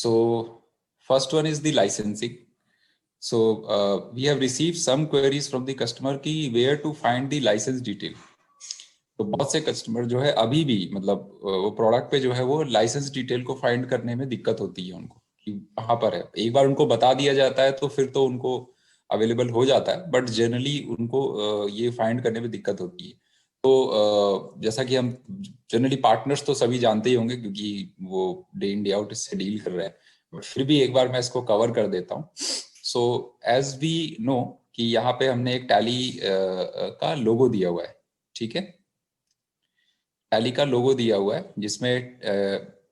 So first one is the licensing. So we have received some queries from the customer कि where to find the license detail. तो बहुत से customer जो है अभी भी मतलब वो प्रोडक्ट पे जो है वो लाइसेंस डिटेल को फाइंड करने में दिक्कत होती है उनको कि कहाँ पर है। एक बार उनको बता दिया जाता है तो फिर तो उनको अवेलेबल हो जाता है, बट जनरली उनको ये फाइंड करने में दिक्कत होती है। तो जैसा कि हम जनरली पार्टनर्स तो सभी जानते ही होंगे क्योंकि वो डे इन डे आउट इससे डील कर रहे हैं, बट फिर भी एक बार मैं इसको कवर कर देता हूँ। सो एज वी नो कि यहाँ पे हमने एक टैली का लोगो दिया हुआ है, ठीक है। टैली का लोगो दिया हुआ है जिसमें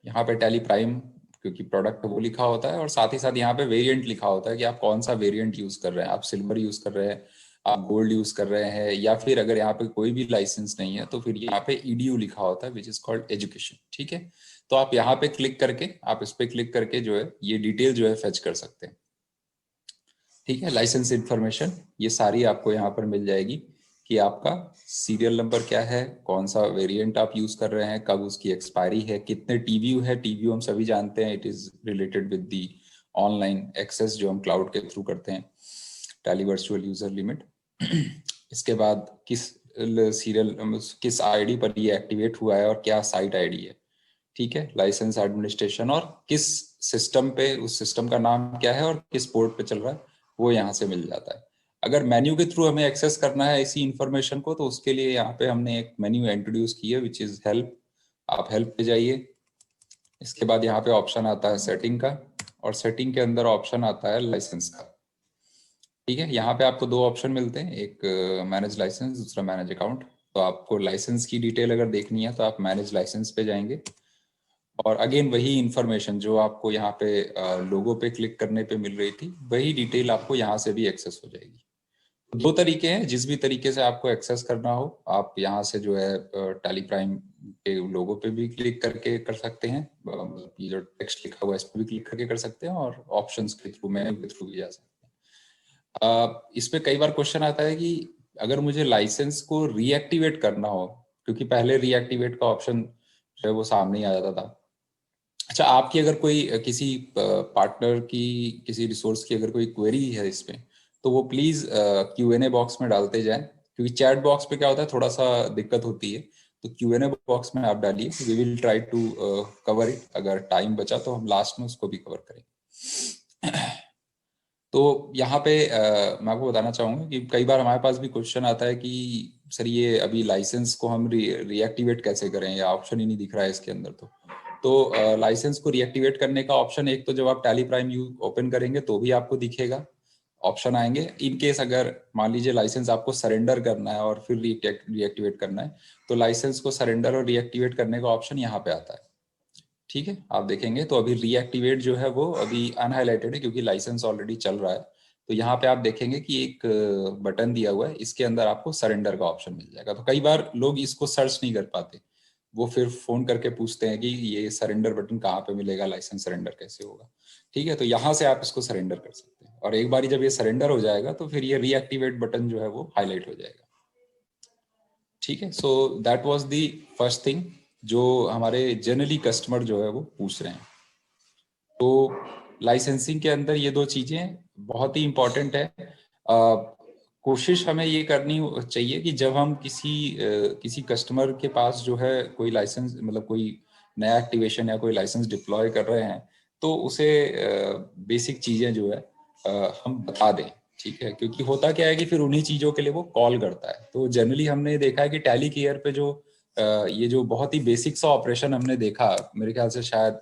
यहाँ पे टैली प्राइम क्योंकि प्रोडक्ट वो लिखा होता है, और साथ ही साथ यहाँ पे वेरिएंट लिखा होता है कि आप कौन सा वेरिएंट यूज कर रहे हैं। आप सिल्वर यूज कर रहे हैं, आप गोल्ड यूज कर रहे हैं, या फिर अगर यहाँ पे कोई भी लाइसेंस नहीं है तो फिर यहाँ पे ईडीयू लिखा होता है विच इज कॉल्ड एजुकेशन, ठीक है। तो आप यहाँ पे क्लिक करके, आप इस पे क्लिक करके जो है ये डिटेल जो है फेच कर सकते हैं, ठीक है। लाइसेंस इंफॉर्मेशन ये सारी आपको यहाँ पर मिल जाएगी कि आपका सीरियल नंबर क्या है, कौन सा वेरिएंट आप यूज कर रहे हैं, कब उसकी एक्सपायरी है, कितने टीवीयू है। टीवीयू हम सभी जानते हैं, it is related with the online access जो हम क्लाउड के थ्रू करते हैं, टैली वर्चुअल यूजर लिमिट। इसके बाद किस सीरियल किस आईडी पर ये एक्टिवेट हुआ है और क्या साइट आईडी है, ठीक है। लाइसेंस एडमिनिस्ट्रेशन और किस सिस्टम पे, उस सिस्टम का नाम क्या है और किस पोर्ट पे चल रहा है, वो यहाँ से मिल जाता है। अगर मेन्यू के थ्रू हमें एक्सेस करना है इसी इंफॉर्मेशन को तो उसके लिए यहाँ पे हमने एक मेन्यू इंट्रोड्यूस की है विच इज हेल्प। आप हेल्प पे जाइए, इसके बाद यहाँ पे ऑप्शन आता है सेटिंग का, और सेटिंग के अंदर ऑप्शन आता है लाइसेंस का, ठीक है। यहाँ पे आपको दो ऑप्शन मिलते हैं, एक मैनेज लाइसेंस, दूसरा मैनेज अकाउंट। तो आपको लाइसेंस की डिटेल अगर देखनी है तो आप मैनेज लाइसेंस पे जाएंगे, और अगेन वही इंफॉर्मेशन जो आपको यहाँ पे लोगो पे क्लिक करने पे मिल रही थी, वही डिटेल आपको यहाँ से भी एक्सेस हो जाएगी। दो तरीके हैं, जिस भी तरीके से आपको एक्सेस करना हो आप यहाँ से जो है टैली प्राइम के लोगो पे भी क्लिक करके कर सकते हैं, ये जो टेक्स्ट लिखा हुआ है इस पे भी क्लिक करके कर सकते हैं, और ऑप्शंस के थ्रू, मेन्यू के थ्रू भी जा सकते हैं। इस पे कई बार क्वेश्चन आता है कि अगर मुझे लाइसेंस को रीएक्टिवेट करना हो, क्योंकि पहले रीएक्टिवेट का ऑप्शन जो है वो सामने ही आ जाता था। अच्छा, आपकी अगर कोई किसी पार्टनर की किसी रिसोर्स की अगर कोई क्वेरी है इसमें, तो वो प्लीज Q&A बॉक्स में डालते जाएं, क्योंकि चैट बॉक्स पे क्या होता है थोड़ा सा दिक्कत होती है। तो Q&A बॉक्स में आप डालिए, we will try to cover it. अगर टाइम बचा तो हम लास्ट में उसको भी कवर करेंगे। तो यहाँ पे मैं आपको बताना चाहूंगा कि कई बार हमारे पास भी क्वेश्चन आता है कि सर ये अभी लाइसेंस को हम रीएक्टिवेट कैसे करें, या ऑप्शन ही नहीं दिख रहा है इसके अंदर। तो लाइसेंस को रीएक्टिवेट करने का ऑप्शन, एक तो जब आप टैली प्राइम यू ओपन करेंगे तो भी आपको दिखेगा, ऑप्शन आएंगे। इन केस अगर मान लीजिए लाइसेंस आपको सरेंडर करना है और फिर रीएक्टिवेट करना है, तो लाइसेंस को सरेंडर और रीएक्टिवेट करने का ऑप्शन यहाँ पे आता है, ठीक है। आप देखेंगे तो अभी रीएक्टिवेट जो है वो अभी अनहाइलाइटेड है क्योंकि लाइसेंस ऑलरेडी चल रहा है। तो यहाँ पे आप देखेंगे कि एक बटन दिया हुआ है, इसके अंदर आपको सरेंडर का ऑप्शन मिल जाएगा। तो कई बार लोग इसको सर्च नहीं कर पाते, वो फिर फोन करके पूछते हैं कि ये सरेंडर बटन कहाँ पे मिलेगा, लाइसेंस सरेंडर कैसे होगा, ठीक है। तो यहाँ से आप इसको सरेंडर कर सकते हैं, और एक बार जब ये सरेंडर हो जाएगा तो फिर ये रीएक्टिवेट बटन जो है वो हाईलाइट हो जाएगा, ठीक है। So that was the first thing जो हमारे जनरली कस्टमर जो है वो पूछ रहे हैं। तो लाइसेंसिंग के अंदर ये दो चीजें बहुत ही इंपॉर्टेंट है। कोशिश हमें ये करनी चाहिए कि जब हम किसी कस्टमर के पास जो है कोई लाइसेंस, मतलब कोई नया एक्टिवेशन या कोई लाइसेंस डिप्लॉय कर रहे हैं, तो उसे बेसिक चीजें जो है हम बता दें, ठीक है। क्योंकि होता क्या है कि फिर उन्हीं चीजों के लिए वो कॉल करता है। तो जनरली हमने देखा है कि टैली केयर पे जो ये जो बहुत ही बेसिक सा ऑपरेशन हमने देखा, मेरे ख्याल से शायद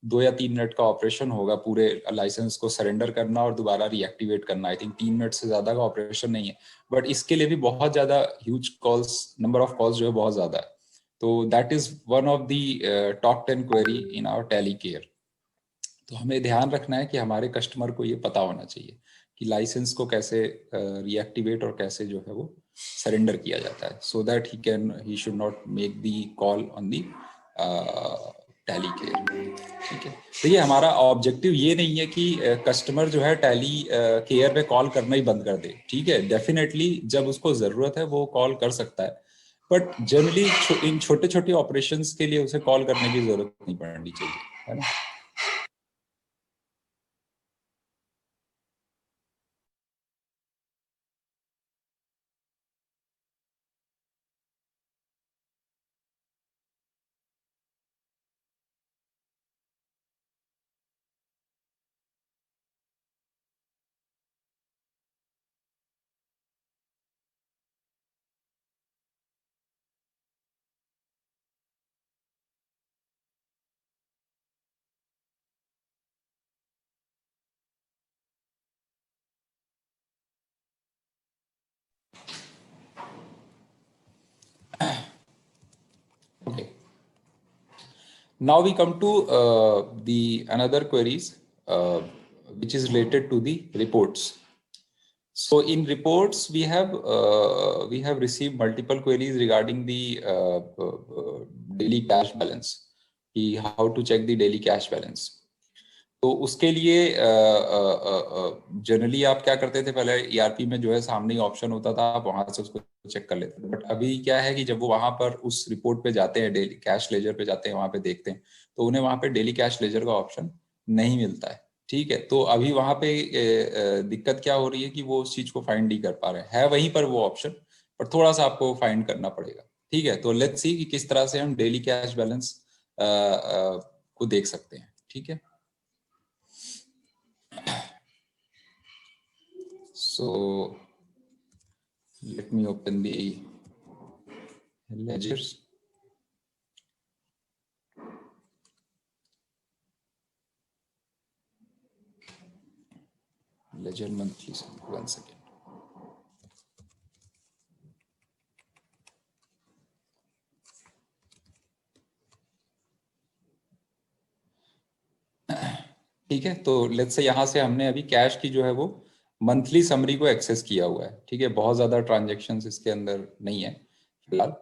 2 या 3 मिनट का ऑपरेशन होगा, पूरे लाइसेंस को सरेंडर करना और दोबारा रीएक्टिवेट करना। आई थिंक 3 मिनट से ज्यादा का ऑपरेशन नहीं है, बट इसके लिए भी बहुत ज्यादा huge calls, number of calls जो है बहुत ज्यादा है। तो that is one of the top 10 query in our Tally care. तो हमें ध्यान रखना है कि हमारे कस्टमर को ये पता होना चाहिए कि लाइसेंस को कैसे रीएक्टिवेट और कैसे जो है वो सरेंडर किया जाता है, so that he should not make the call on the tally care, ठीक है। तो ये हमारा ऑब्जेक्टिव ये नहीं है कि कस्टमर जो है टैली केयर पे कॉल करना ही बंद कर दे, ठीक है। डेफिनेटली जब उसको जरूरत है वो कॉल कर सकता है, बट जनरली इन छोटे छोटे ऑपरेशंस के लिए उसे कॉल करने की जरूरत नहीं पड़नी चाहिए, है ना। Now we come to the another queries which is related to the reports. So in reports we have received multiple queries regarding the daily cash balance, कि how to check the daily cash balance. तो उसके लिए generally आप क्या करते थे, पहले ERP में जो है सामने ही ऑप्शन होता था, आप वहां से उसको चेक कर लेते थे। बट अभी क्या है कि जब वो वहां पर उस रिपोर्ट पे जाते हैं, डेली कैश लेजर पे जाते हैं, वहां पे देखते हैं, तो उन्हें वहां पे डेली कैश लेजर का ऑप्शन नहीं मिलता है। ठीक है, तो अभी वहां पे दिक्कत क्या हो रही है कि वो उस चीज को फाइंड नहीं कर पा रहे हैं। है वहीं पर वो ऑप्शन, पर थोड़ा सा आपको फाइंड करना पड़ेगा। ठीक है, तो लेट्स सी कि किस तरह से हम डेली कैश बैलेंस को देख सकते हैं। ठीक है, so let me open the ledgers. Ledger monthly, one second. ठीक है, तो लेट्स से यहाँ से हमने अभी कैश की जो है वो मंथली समरी को एक्सेस किया हुआ है। ठीक है, बहुत ज्यादा ट्रांजेक्शन्स इसके अंदर नहीं है फिलहाल।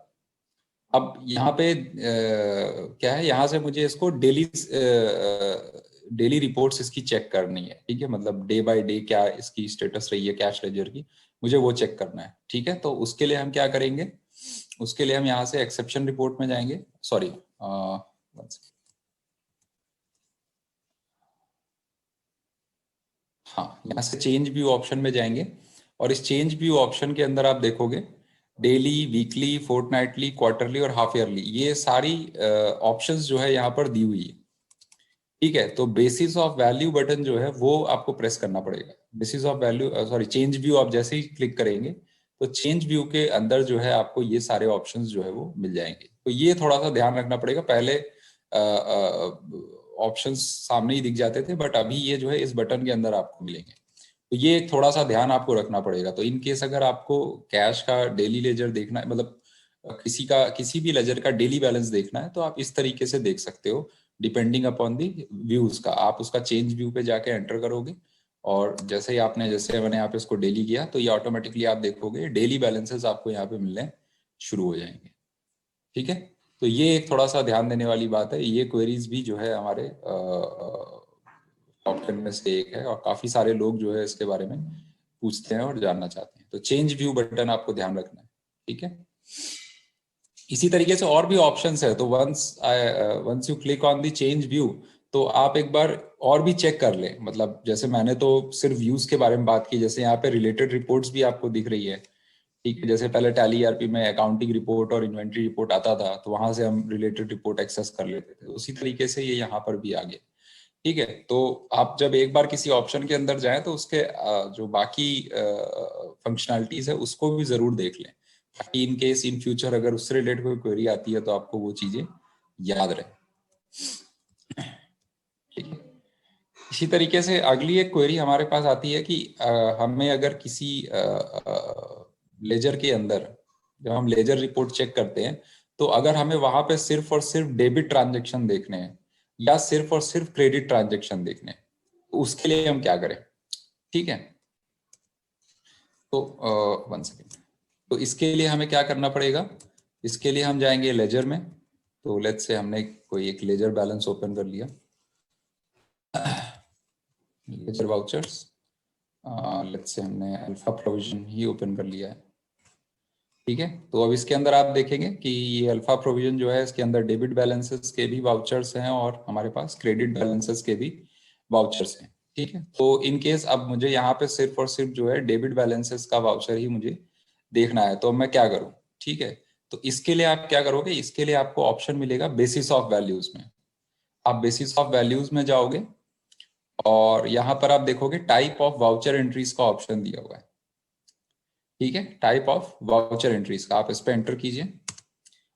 अब यहाँ पे क्या है, यहाँ से मुझे इसको डेली रिपोर्ट्स इसकी चेक करनी है। ठीक है, मतलब डे बाय डे क्या इसकी स्टेटस रही है कैश लेजर की, मुझे वो चेक करना है। ठीक है, तो उसके लिए हम क्या करेंगे, उसके लिए हम यहाँ से एक्सेप्शन रिपोर्ट में जाएंगे, सॉरी हाँ, यहाँ से चेंज व्यू ऑप्शन में जाएंगे, और इस चेंज व्यू ऑप्शन के अंदर आप देखोगे डेली, वीकली, फोर्टनाइटली, क्वार्टरली और हाफ ईयरली, ये सारी ऑप्शंस जो है यहाँ पर दी हुई है। ठीक है, तो बेसिस ऑफ वैल्यू बटन जो है वो आपको प्रेस करना पड़ेगा। Basis of value sorry change view आप जैसे ही क्लिक करेंगे तो चेंज व्यू के अंदर जो है आपको ये सारे ऑप्शंस जो है वो मिल जाएंगे। तो ये थोड़ा सा ध्यान रखना पड़ेगा, पहले ऑप्शंस सामने ही दिख जाते थे, बट अभी ये जो है इस बटन के अंदर आपको मिलेंगे। तो ये थोड़ा सा ध्यान आपको रखना पड़ेगा। तो इन केस अगर आपको कैश का डेली लेजर देखना है, मतलब किसी भी लेजर का डेली बैलेंस देखना है, तो आप इस तरीके से देख सकते हो, डिपेंडिंग अपॉन दी व्यूज का। आप उसका चेंज व्यू पे जाके एंटर करोगे, और जैसे ही जैसे मैंने यहाँ पे इसको डेली किया, तो ये ऑटोमेटिकली आप देखोगे डेली बैलेंसेस आपको यहाँ पे मिलने शुरू हो जाएंगे। ठीक है, तो ये एक थोड़ा सा ध्यान देने वाली बात है। ये क्वेरीज भी जो है हमारे टॉप 10 में से एक है, और काफी सारे लोग जो है इसके बारे में पूछते हैं और जानना चाहते हैं। तो चेंज व्यू बटन आपको ध्यान रखना है। ठीक है, इसी तरीके से और भी ऑप्शंस है। तो once you click on the change view, तो आप एक बार और भी चेक कर लें। मतलब जैसे मैंने तो सिर्फ व्यूज के बारे में बात की, जैसे यहाँ पे रिलेटेड रिपोर्ट्स भी आपको दिख रही है। ठीक है, जैसे पहले टैली ईआरपी में अकाउंटिंग रिपोर्ट और इन्वेंट्री रिपोर्ट आता था, तो वहां से हम रिलेटेड रिपोर्ट एक्सेस कर लेते थे। उसी तरीके से ये यहाँ पर भी आ गया। ठीक है, तो आप जब एक बार किसी ऑप्शन के अंदर जाएं, तो उसके जो बाकी फंक्शनैलिटीज है उसको भी जरूर देख लें, ताकि इन केस इन फ्यूचर अगर उससे रिलेटेड कोई क्वेरी आती है तो आपको वो चीजें याद रहे। ठीक है, इसी तरीके से अगली एक क्वेरी हमारे पास आती है कि हमें अगर किसी लेजर के अंदर, जब हम लेजर रिपोर्ट चेक करते हैं, तो अगर हमें वहां पे सिर्फ और सिर्फ डेबिट ट्रांजेक्शन देखने हैं या सिर्फ और सिर्फ क्रेडिट ट्रांजेक्शन देखने हैं, तो उसके लिए हम क्या करें। ठीक है, तो वन सेकेंड, तो इसके लिए हमें क्या करना पड़ेगा, इसके लिए हम जाएंगे लेजर में। तो लेट्स से हमने कोई एक लेजर बैलेंस ओपन कर लिया, लेजर वाउचर्स, लेट्स से हमने अल्फा प्रोविजन ही ओपन कर लिया है। ठीक है, तो अब इसके अंदर आप देखेंगे कि ये अल्फा प्रोविजन जो है, इसके अंदर डेबिट बैलेंसेस के भी वाउचर्स हैं और हमारे पास क्रेडिट बैलेंसेस के भी वाउचर्स हैं। ठीक है, तो इन केस अब मुझे यहाँ पे सिर्फ और सिर्फ जो है डेबिट बैलेंसेस का वाउचर ही मुझे देखना है, तो मैं क्या करूँ। ठीक है, तो इसके लिए आप क्या करोगे, इसके लिए आपको ऑप्शन मिलेगा बेसिस ऑफ वैल्यूज में। आप बेसिस ऑफ वैल्यूज में जाओगे, और यहाँ पर आप देखोगे टाइप ऑफ वाउचर एंट्रीज का ऑप्शन दिया हुआ है। ठीक है, टाइप ऑफ वाउचर एंट्रीज का आप इस पे एंटर कीजिए,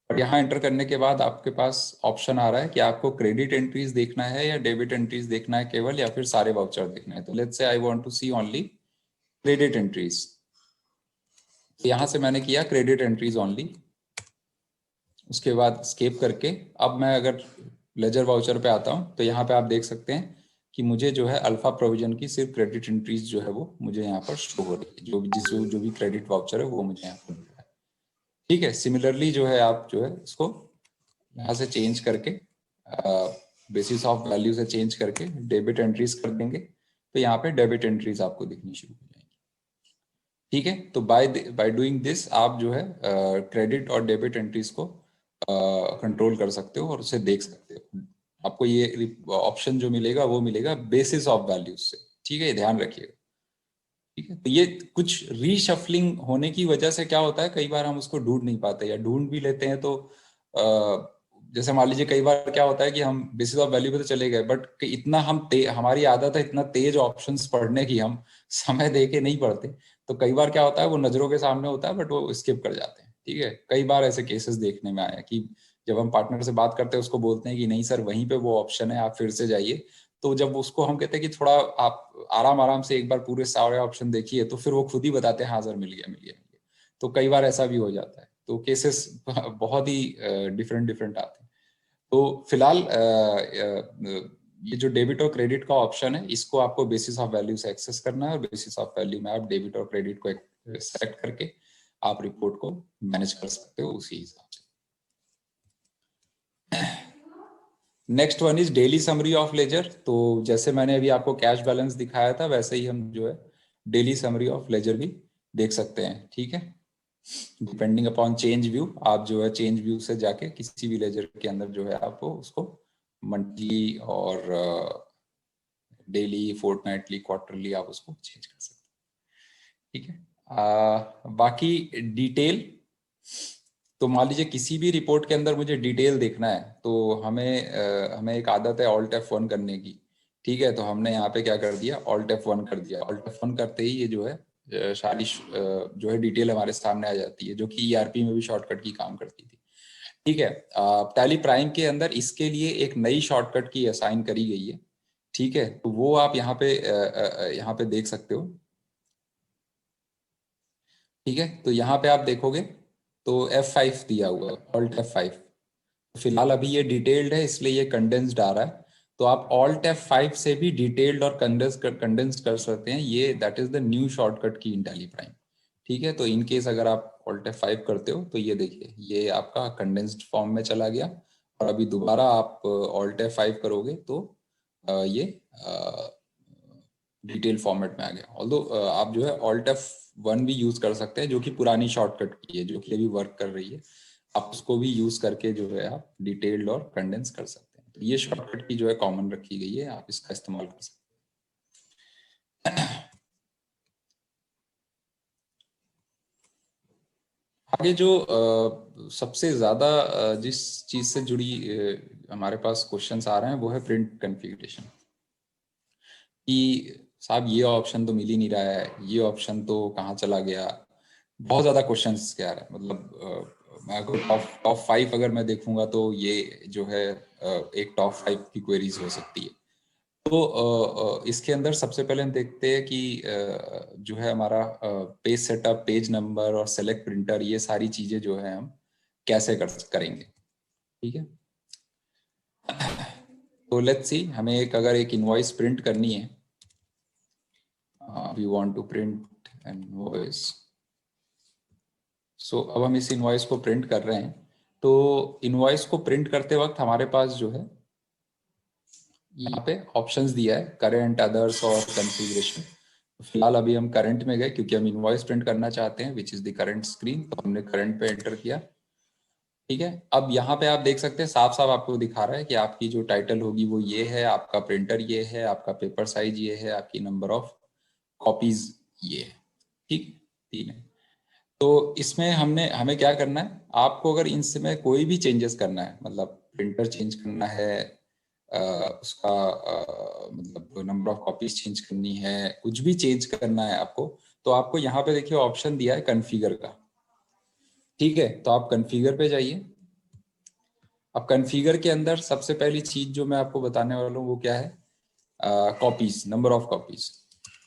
और यहाँ एंटर करने के बाद आपके पास ऑप्शन आ रहा है कि आपको क्रेडिट एंट्रीज देखना है या डेबिट एंट्रीज देखना है केवल, या फिर सारे वाउचर देखना है। तो let's say I want to see only credit entries. यहाँ से मैंने किया क्रेडिट एंट्रीज ओनली, उसके बाद स्केप करके अब मैं अगर लेजर वाउचर पे आता हूँ तो यहाँ पे आप देख सकते हैं कि मुझे जो है अल्फा प्रोविजन की सिर्फ क्रेडिट एंट्रीज जो है वो मुझे यहाँ पर शो हो रही है, जो भी क्रेडिट वाउचर है वो मुझे यहाँ पर मिल रहा है। ठीक है, सिमिलरली जो है आप जो है इसको यहाँ से चेंज करके बेसिस ऑफ वैल्यू से चेंज करके डेबिट एंट्रीज कर देंगे तो यहाँ पे डेबिट एंट्रीज आपको दिखनी शुरू हो जाएंगी। ठीक है, तो बाय डूइंग दिस आप जो है क्रेडिट और डेबिट एंट्रीज को कंट्रोल कर सकते हो और उसे देख सकते हो। आपको ये ऑप्शन जो मिलेगा वो मिलेगा बेसिस ऑफ वैल्यूज से। ठीक है, ध्यान रखिएगा। ठीक है, तो ये कुछ रीशफलिंग होने की वजह से क्या होता है, कई बार हम उसको ढूंढ नहीं पाते या ढूंढ भी लेते हैं तो जैसे मान लीजिए कई बार क्या होता है कि हम बेसिस ऑफ वैल्यू पे तो चले गए बट इतना हमारी आदत है इतना तेज ऑप्शंस पढ़ने की, हम समय दे के नहीं पढ़ते, तो कई बार क्या होता है वो नजरों के सामने होता है बट वो स्किप कर जाते हैं। ठीक है, कई बार ऐसे केसेस देखने में आए कि जब हम पार्टनर से बात करते हैं उसको बोलते हैं कि नहीं सर वहीं पे वो ऑप्शन है, आप फिर से जाइए, तो जब उसको हम कहते हैं कि थोड़ा आप आराम आराम से एक बार पूरे सारे ऑप्शन देखिए तो फिर वो खुद ही बताते हैं हाँ सर मिल गया मिल गया मिल गया। तो कई बार ऐसा भी हो जाता है, तो केसेस बहुत ही डिफरेंट डिफरेंट आते हैं। तो फिलहाल ये जो डेबिट और क्रेडिट का ऑप्शन है इसको आपको बेसिस ऑफ वैल्यू से एक्सेस करना है और बेसिस ऑफ वैल्यू में आप डेबिट और क्रेडिट को सेलेक्ट करके आप रिपोर्ट को मैनेज कर सकते हो उसी हिसाब से। Next one is daily summary of ledger. तो जैसे मैंने अभी आपको कैश बैलेंस दिखाया था वैसे ही हम जो है डेली समरी ऑफ लेजर भी देख सकते हैं। ठीक है, डिपेंडिंग अपॉन चेंज व्यू आप जो है चेंज व्यू से जाके किसी भी लेजर के अंदर जो है आपको उसको मंथली और डेली, फोर्टनाइटली, क्वार्टरली आप उसको चेंज कर सकते हैं। ठीक है, बाकी डिटेल, तो मान लीजिए किसी भी रिपोर्ट के अंदर मुझे डिटेल देखना है तो हमें एक आदत है ऑल्ट F1 करने की। ठीक है, तो हमने यहाँ पे क्या कर दिया, ऑल्ट F1 कर दिया। ऑल्ट F1 करते ही ये जो है सारी जो है डिटेल हमारे सामने आ जाती है, जो कि ERP में भी शॉर्टकट की काम करती थी। ठीक है, टैली प्राइम के अंदर इसके लिए एक नई शॉर्टकट की असाइन करी गई है। ठीक है, तो वो आप यहाँ पे देख सकते हो। ठीक है, तो यहाँ पे आप देखोगे तो F5 दिया हुआ है, ऑल्ट F5। फिलहाल अभी ये डिटेल्ड है इसलिए ये कंडेंस्ड आ रहा है, तो आप ऑल्ट F5 से भी डिटेल्ड और कंडेंस कर सकते हैं। ये that is the new shortcut की इन टैली प्राइम। ठीक है, तो इन केस अगर आप ऑल्ट F5 करते हो तो ये देखिए ये आपका कंडेंस्ड फॉर्म में चला गया, और अभी दोबारा आप ऑल्ट F5 करोगे तो ये डिटेल फॉर्मेट में आ गया। ऑल्दो आप जो है ऑल्ट F1 भी यूज कर सकते हैं जो कि पुरानी शॉर्टकट की है, जो कि अभी वर्क कर रही है। आप उसको भी यूज करके जो है आप डिटेल्ड और कंडेंस कर सकते हैं। तो ये शॉर्टकट की जो है कॉमन रखी गई है, आप इसका इस्तेमाल कर सकते हैं। आगे जो सबसे ज्यादा जिस चीज से जुड़ी हमारे पास क्वेश्चंस आ रहे हैं वो है प्रिंट कॉन्फ़िगरेशन, कि साहब ये ऑप्शन तो मिल ही नहीं रहा है, ये ऑप्शन तो कहाँ चला गया। बहुत ज्यादा क्वेश्चंस क्या है, मतलब मैं टॉप 5 अगर मैं देखूंगा तो ये जो है एक टॉप 5 की क्वेरीज हो सकती है। तो इसके अंदर सबसे पहले हम देखते हैं कि जो है हमारा पेज सेटअप, पेज नंबर और सेलेक्ट प्रिंटर, ये सारी चीजें जो है हम कैसे करेंगे। ठीक है, तो लेट्स सी, हमें अगर एक इनवॉइस प्रिंट करनी है, we want to print an invoice. So अब हम इस इनवॉइस को प्रिंट कर रहे हैं। तो इनवॉइस को प्रिंट करते वक्त हमारे पास जो है यहाँ पे ऑप्शंस दिया है, करंट, अदर्स और कॉन्फ़िगरेशन। फिलहाल अभी हम करंट में गए क्योंकि हम इनवॉइस प्रिंट करना चाहते हैं, विच इज द करंट स्क्रीन, तो हमने करंट पे एंटर किया। ठीक है, अब यहाँ पे आप देख सकते हैं साफ साफ आपको दिखा रहा है कि आपकी जो टाइटल होगी वो ये है, आपका प्रिंटर ये है, आपका पेपर साइज ये है, आपकी नंबर ऑफ कॉपीज ये है। ठीक, 3 है। तो इसमें हमें क्या करना है, आपको अगर इनमें कोई भी चेंजेस करना है, मतलब प्रिंटर चेंज करना है, उसका मतलब नंबर ऑफ कॉपीज चेंज करनी है, कुछ भी चेंज करना है आपको, तो आपको यहाँ पे देखिए ऑप्शन दिया है कॉन्फ़िगर का। ठीक है, तो आप कॉन्फ़िगर पे जाइए। अब कॉन्फ़िगर के अंदर सबसे पहली चीज जो मैं आपको बताने वाला हूँ वो क्या है, कॉपीज, नंबर ऑफ कॉपीज।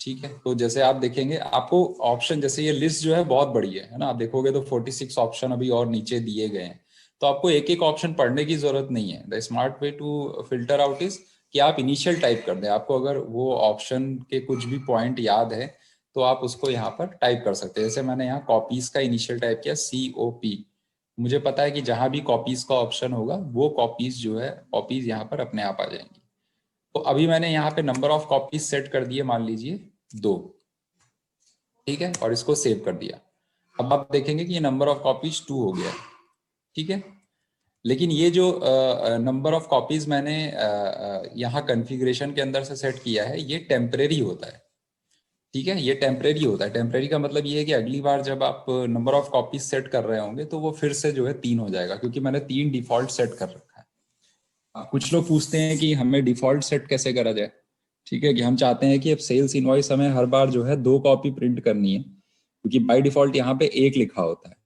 ठीक है, तो जैसे आप देखेंगे आपको ऑप्शन, जैसे ये लिस्ट जो है बहुत बड़ी है ना, आप देखोगे तो 46 ऑप्शन अभी और नीचे दिए गए हैं। तो आपको एक एक ऑप्शन पढ़ने की जरूरत नहीं है। The smart way to filter out is कि आप इनिशियल टाइप कर दें। आपको अगर वो ऑप्शन के कुछ भी पॉइंट याद है तो आप उसको यहाँ पर टाइप कर सकते हैं। जैसे मैंने यहाँ कॉपीज का इनिशियल टाइप किया COP। मुझे पता है कि जहां भी कॉपीज का ऑप्शन होगा वो कॉपीज जो है कॉपीज यहाँ पर अपने आप आ जाएंगी। तो अभी मैंने यहाँ पे नंबर ऑफ कॉपीज सेट कर दिए, मान लीजिए 2, ठीक है, और इसको सेव कर दिया। अब आप देखेंगे कि ये नंबर ऑफ कॉपीज 2 हो गया, ठीक है। लेकिन ये जो नंबर ऑफ कॉपीज मैंने यहाँ कॉन्फ़िगरेशन के अंदर से सेट किया है ये टेम्परेरी होता है, ठीक है। ये टेम्परेरी होता है। टेम्परेरी का मतलब ये है कि अगली बार जब आप नंबर ऑफ कॉपीज सेट कर रहे होंगे तो वो फिर से जो है 3 हो जाएगा, क्योंकि मैंने 3 डिफॉल्ट सेट कर रखा है। कुछ लोग पूछते हैं कि हमें डिफॉल्ट सेट कैसे करा जाए, ठीक है, कि हम चाहते हैं कि अब सेल्स इनवॉइस हमें हर बार जो है 2 कॉपी प्रिंट करनी है, क्योंकि बाय डिफॉल्ट यहाँ पे 1 लिखा होता है।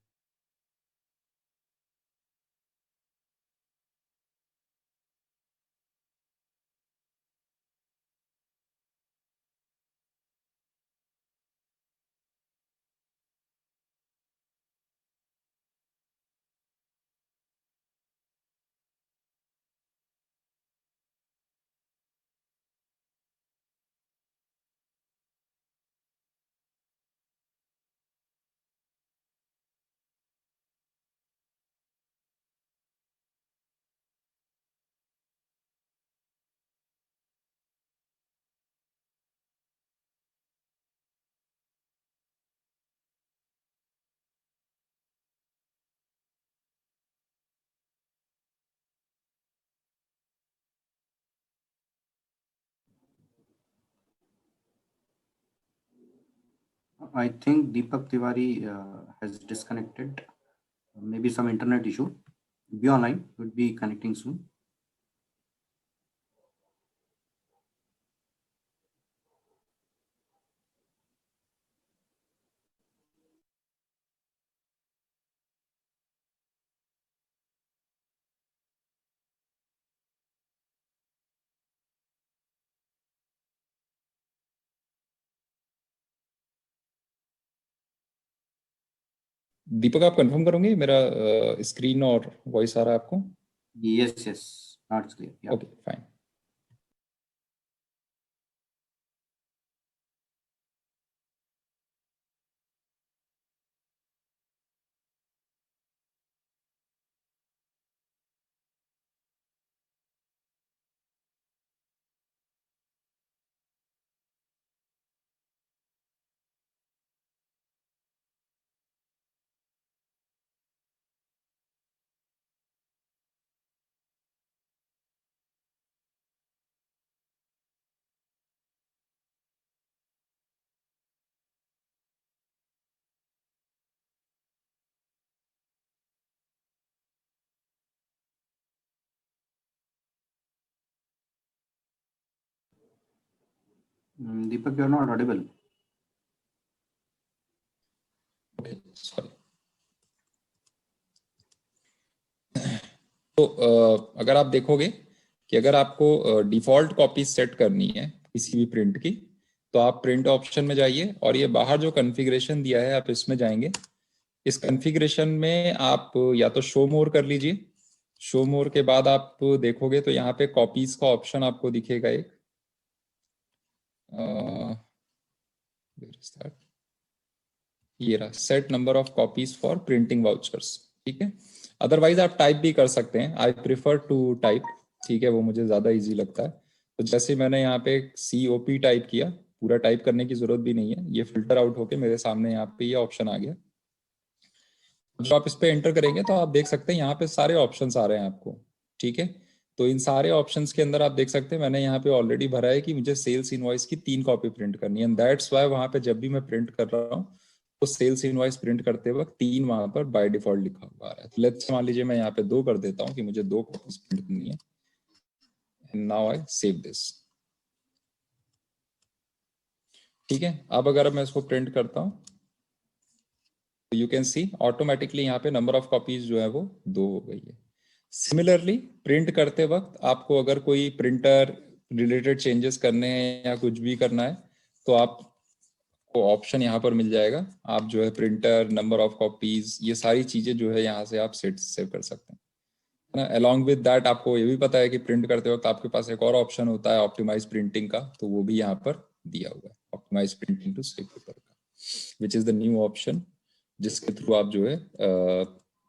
I think Deepak Tiwari has disconnected. Maybe some internet issue. Be online. Would be connecting soon. दीपक, आप कंफर्म करोगे मेरा स्क्रीन और वॉइस आ रहा है आपको? Yes, yes. Now it's clear. Yeah. Okay, fine. Deepak, you're not audible. Okay, sorry. तो अगर आप देखोगे कि अगर आपको डिफॉल्ट कॉपी सेट करनी है किसी भी प्रिंट की, तो आप प्रिंट ऑप्शन में जाइए और ये बाहर जो कॉन्फ़िगरेशन दिया है आप इसमें जाएंगे। इस कॉन्फ़िगरेशन में आप या तो शो मोर कर लीजिए। शो मोर के बाद आप देखोगे तो यहाँ पे कॉपीज का ऑप्शन आपको दिखेगा एक। where is that? ये रहा, set number of copies for printing vouchers, ठीक है। अदरवाइज आप टाइप भी कर सकते हैं। आई प्रिफर टू टाइप, ठीक है, वो मुझे ज्यादा इजी लगता है। तो जैसे मैंने यहाँ पे COP टाइप किया, पूरा टाइप करने की जरूरत भी नहीं है, ये फिल्टर आउट होके मेरे सामने यहाँ पे ये ऑप्शन आ गया। जब आप इस पे एंटर करेंगे तो आप देख सकते हैं यहाँ पे सारे ऑप्शंस आ रहे हैं आपको, ठीक है। तो इन सारे ऑप्शंस के अंदर आप देख सकते हैं मैंने यहाँ पे ऑलरेडी भरा है कि मुझे सेल्स इनवॉइस की 3 कॉपी प्रिंट करनी है। एंड दैट्स वाई वहां पे जब भी मैं प्रिंट कर रहा हूँ तो सेल्स इनवॉइस प्रिंट करते वक्त 3 वहां पर बाय डिफॉल्ट लिखा हुआ आ रहा है। तो लेट्स मान लीजिए मैं यहाँ पे 2 कर देता हूँ कि मुझे 2 कॉपीज प्रिंट करनी है। And now I save this, ठीक है। अब अगर मैं इसको प्रिंट करता हूँ तो यू कैन सी ऑटोमेटिकली यहाँ पे नंबर ऑफ कॉपीज जो है वो 2 हो गई है। सिमिलरली प्रिंट करते वक्त आपको अगर कोई प्रिंटर रिलेटेड चेंजेस करने हैं या कुछ भी करना है तो आपको ऑप्शन यहाँ पर मिल जाएगा। आप जो है प्रिंटर, नंबर ऑफ कॉपीज, ये सारी चीजें जो है यहाँ से आप सेव कर सकते हैं। है ना। अलॉन्ग विद दैट आपको ये भी पता है कि प्रिंट करते वक्त आपके पास एक और ऑप्शन होता है ऑप्टिमाइज प्रिंटिंग का, तो वो भी यहाँ पर दिया हुआ है, optimise printing to save paper का, which is the new option, जिसके थ्रू आप जो है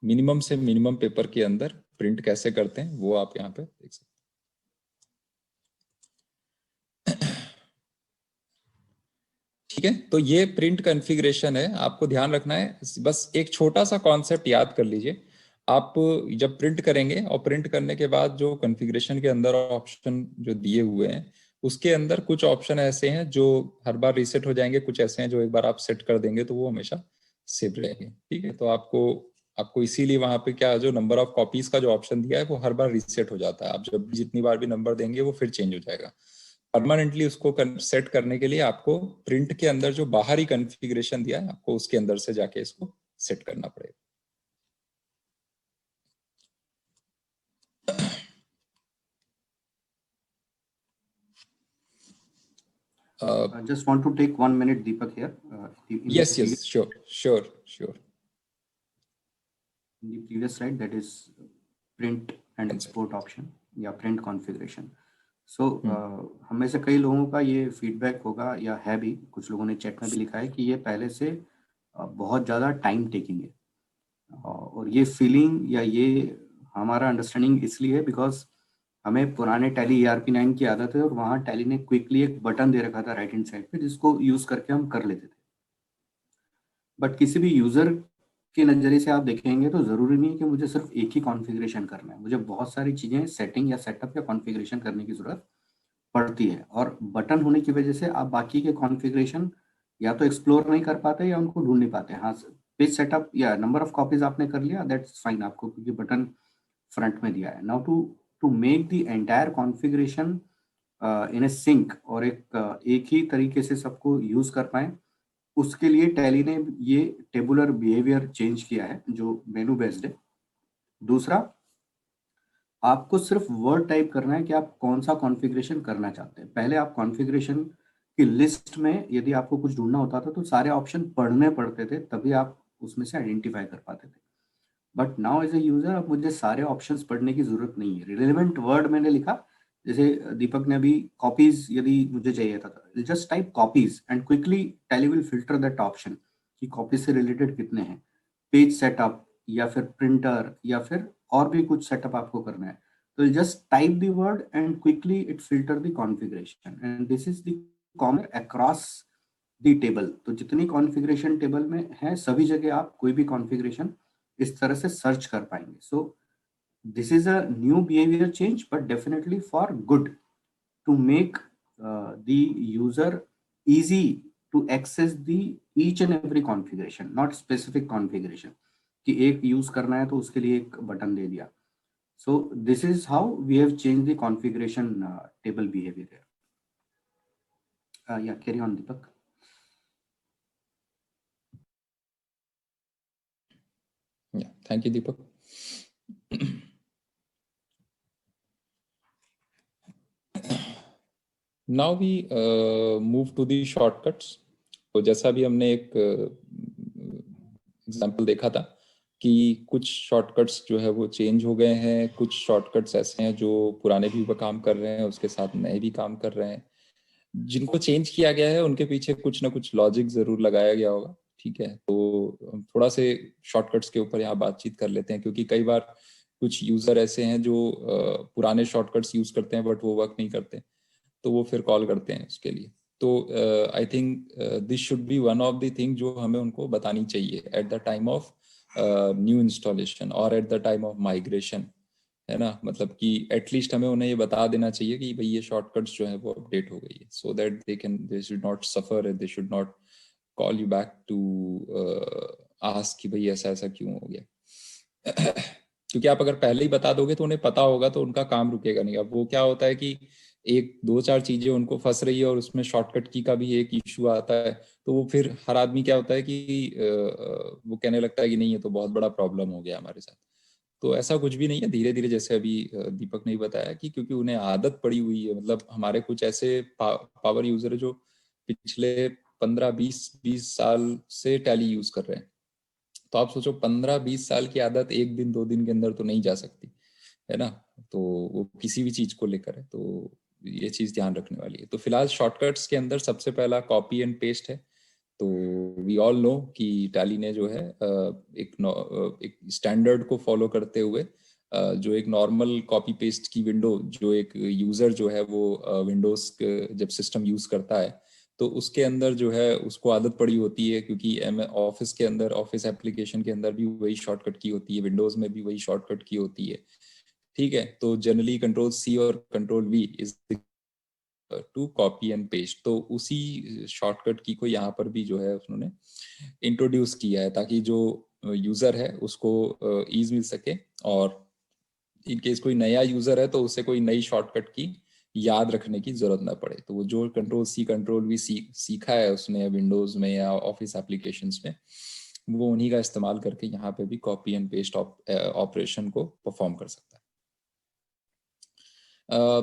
मिनिमम से मिनिमम पेपर के अंदर प्रिंट कैसे करते हैं वो आप यहाँ पे देख सकते हैं। ठीक है, तो ये प्रिंट कॉन्फ़िगरेशन है, आपको ध्यान रखना है। बस एक छोटा सा कॉन्सेप्ट याद कर लीजिए, आप जब प्रिंट करेंगे और प्रिंट करने के बाद जो कॉन्फ़िगरेशन के अंदर ऑप्शन जो दिए हुए हैं, उसके अंदर कुछ ऑप्शन ऐसे हैं जो हर बार रीसेट हो जाएंगे, कुछ ऐसे हैं जो एक बार आप सेट कर देंगे तो वो हमेशा सेव रहेंगे। ठीक है, तो आपको इसीलिए वहां पे क्या, जो नंबर ऑफ कॉपीज का जो ऑप्शन दिया है वो हर बार रीसेट हो जाता है, आप जब जितनी बार भी नंबर देंगे वो फिर चेंज हो जाएगा। परमानेंटली उसको सेट करने के लिए आपको प्रिंट के अंदर जो बाहरी कॉन्फ़िगरेशन दिया है, आपको उसके अंदर से जाके इसको सेट करना पड़ेगा। I just want to take 1 minute, Deepak, here. Yes, sure. In the previous slide, that is print and One second. export option या print configuration. So हम में से कई लोगों का ये फीडबैक होगा या है भी, कुछ लोगों ने चैट में भी लिखा है कि ये पहले से बहुत ज़्यादा टाइम टेकिंग है, और ये फीलिंग या ये हमारा अंडरस्टैंडिंग इसलिए है बिकॉज हमें पुराने टैली ERP9 की आदत है, और वहाँ टैली ने क्विकली एक बटन दे रखा था राइट हैंड साइड पे, जिसको यूज़ करके हम कर लेते थे। बट किसी भी यूज़र के नज़रिए से आप देखेंगे तो ज़रूरी नहीं है कि मुझे सिर्फ एक ही कॉन्फ़िगरेशन करना है, मुझे बहुत सारी चीज़ें सेटिंग या सेटअप या कॉन्फ़िगरेशन करने की ज़रूरत पड़ती है, और बटन होने की वजह से आप बाकी के कॉन्फ़िगरेशन या तो एक्सप्लोर नहीं कर पाते या उनको ढूंढ नहीं पाते। हाँ, पेज सेटअप या नंबर ऑफ कॉपीज आपने कर लिया, दैट्स फाइन आपको, क्योंकि बटन फ्रंट में दिया है। Now to make the entire configuration in a sync और एक ही तरीके से सबको यूज़ कर पाएँ, उसके लिए टैली ने ये टेबुलर बिहेवियर चेंज किया है जो मेनू बेस्ड है। दूसरा, आपको सिर्फ वर्ड टाइप करना है कि आप कौन सा कॉन्फ़िगरेशन करना चाहते हैं। पहले आप कॉन्फ़िगरेशन की लिस्ट में यदि आपको कुछ ढूंढना होता था तो सारे ऑप्शन पढ़ने पड़ते थे, तभी आप उसमें से आइडेंटिफाई कर पाते थे। But now as a user अब मुझे सारे ऑप्शंस पढ़ने की जरूरत नहीं है। रिलेवेंट वर्ड मैंने लिखा, जैसे दीपक ने अभी कॉपीज यदि मुझे चाहिए था, just type copies and quickly tally will filter that option कि कॉपीज से रिलेटेड कितने हैं। पेज सेटअप या फिर प्रिंटर या फिर और भी कुछ सेटअप आपको करना है, तो just type the word and quickly it filter the configuration, and this is the common across the table. तो जितनी कॉन्फ़िगरेशन टेबल में है सभी जगह आप कोई भी कॉन्फ़िगरेशन इस तरह से सर्च कर पाएंगे। So this is a new behaviour change, but definitely for good, to make the user easy to access the each and every configuration, not specific configuration कि एक यूज करना है तो उसके लिए एक बटन दे दिया। So this is how we have changed the configuration table behavior here. Yeah, carry on, Deepak. Yeah, thank you, Deepak. Now we move to the shortcuts. तो जैसा भी हमने एक एग्जांपल देखा था कि कुछ शॉर्टकट्स जो है वो चेंज हो गए हैं, कुछ शॉर्टकट्स ऐसे हैं जो पुराने भी काम कर रहे हैं, उसके साथ नए भी काम कर रहे हैं। जिनको चेंज किया गया है उनके पीछे कुछ ना कुछ लॉजिक जरूर लगाया गया होगा। ठीक है, तो थोड़ा से शॉर्टकट्स के ऊपर यहाँ बातचीत कर लेते हैं, क्योंकि कई बार कुछ यूजर ऐसे हैं जो पुराने शॉर्टकट्स यूज करते हैं बट वो वर्क नहीं करते, तो वो फिर कॉल करते हैं उसके लिए। तो I think this should be one of the thing जो हमें उनको बतानी चाहिए at the time of new installation और at the time of migration, है ना। मतलब कि एटलीस्ट हमें उन्हें ये बता देना चाहिए कि भाई ये शॉर्टकट्स जो है वो अपडेट हो गई है, so that they should not suffer, they should not call you back to ask कि भाई ऐसा ऐसा क्यों हो गया। क्योंकि आप अगर पहले ही बता दोगे तो उन्हें पता होगा, तो उनका काम रुकेगा नहीं। अब वो क्या होता है कि एक दो चार चीजें उनको फंस रही है और उसमें शॉर्टकट की का भी एक इशू आता है, तो वो फिर हर आदमी क्या होता है कि वो कहने लगता है कि नहीं ये तो बहुत बड़ा प्रॉब्लम हो गया हमारे साथ। तो ऐसा कुछ भी नहीं है, धीरे धीरे जैसे अभी दीपक ने बताया कि क्योंकि उन्हें आदत पड़ी हुई है। मतलब हमारे कुछ ऐसे पावर यूजर है जो पिछले 15-20 साल से टैली यूज कर रहे हैं। तो आप सोचो 15-20 साल की आदत एक दिन दो दिन के अंदर तो नहीं जा सकती। है ना, तो वो किसी भी चीज को लेकर है, तो ये चीज ध्यान रखने वाली है। तो फिलहाल शॉर्टकट्स के अंदर सबसे पहला कॉपी एंड पेस्ट है। तो वी ऑल नो कि टैली ने जो है एक स्टैंडर्ड को फॉलो करते हुए जो एक नॉर्मल कॉपी पेस्ट की विंडो, जो एक यूजर जो है वो विंडोज जब सिस्टम यूज करता है तो उसके अंदर जो है उसको आदत पड़ी होती है, क्योंकि ऑफिस के अंदर, ऑफिस एप्लीकेशन के अंदर भी वही शॉर्टकट की होती है, विंडोज में भी वही शॉर्टकट की होती है। ठीक है, तो जनरली कंट्रोल सी और control V is to copy and paste. तो उसी शॉर्टकट की को यहाँ पर भी जो है उन्होंने इंट्रोड्यूस किया है, ताकि जो यूजर है उसको ईज मिल सके, और इन केस कोई नया यूजर है तो उसे कोई नई शॉर्टकट की याद रखने की जरूरत ना पड़े। तो वो जो कंट्रोल सी कंट्रोल वी सीखा है उसने विंडोज में या ऑफिस एप्लीकेशंस में, वो उन्हीं का इस्तेमाल करके यहाँ पे भी कॉपी एंड पेस्ट ऑपरेशन को परफॉर्म कर सकता है।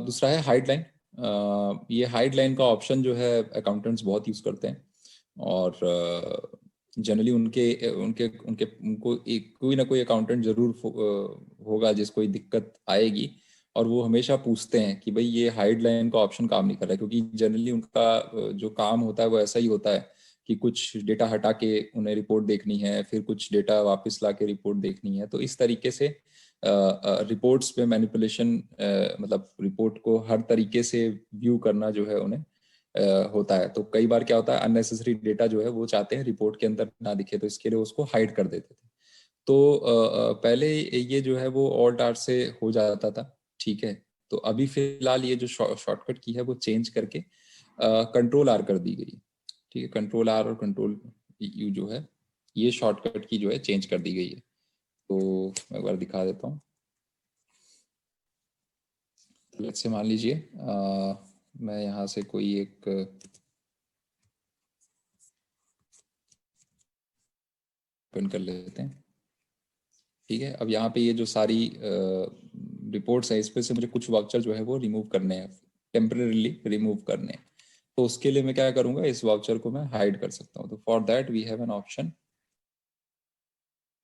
दूसरा है हाइड लाइन। ये हाइड लाइन का ऑप्शन जो है अकाउंटेंट्स बहुत यूज करते हैं, और जनरली उनके उनके उनके उनको एक कोई ना कोई अकाउंटेंट जरूर होगा जिसको दिक्कत आएगी, और वो हमेशा पूछते हैं कि भाई ये हाइड लाइन का ऑप्शन काम नहीं कर रहा है, क्योंकि जनरली उनका जो काम होता है वो ऐसा ही होता है कि कुछ डेटा हटा के उन्हें रिपोर्ट देखनी है, फिर कुछ डेटा वापस ला के रिपोर्ट देखनी है। तो इस तरीके से रिपोर्ट्स में मैनिपुलेशन, मतलब रिपोर्ट को हर तरीके से व्यू करना जो है उन्हें होता है। तो कई बार क्या होता है, अननेसेसरी डेटा जो है वो चाहते हैं रिपोर्ट के अंदर ना दिखे, तो इसके लिए उसको हाइड कर देते थे। तो पहले ये जो है वो ऑल्ट आर से हो जाता था। ठीक है, तो अभी फिलहाल ये जो शॉर्टकट की है वो चेंज करके कंट्रोल आर कर दी गई है। ठीक है, कंट्रोल आर और कंट्रोल यू जो है ये शॉर्टकट की जो है चेंज कर दी गई है। तो मैं एक बार दिखा देता हूँ। लेट्स से मान लीजिए मैं यहाँ से कोई एक ओपन कर लेते हैं। ठीक है, अब यहाँ पे ये जो सारी रिपोर्ट्स है इसमें से मुझे कुछ वाउचर जो है वो रिमूव करने हैं, टेम्परेरीली रिमूव करने हैं। तो उसके लिए मैं क्या करूंगा, इस वाउचर को मैं हाइड कर सकता हूँ। तो for that we have an option,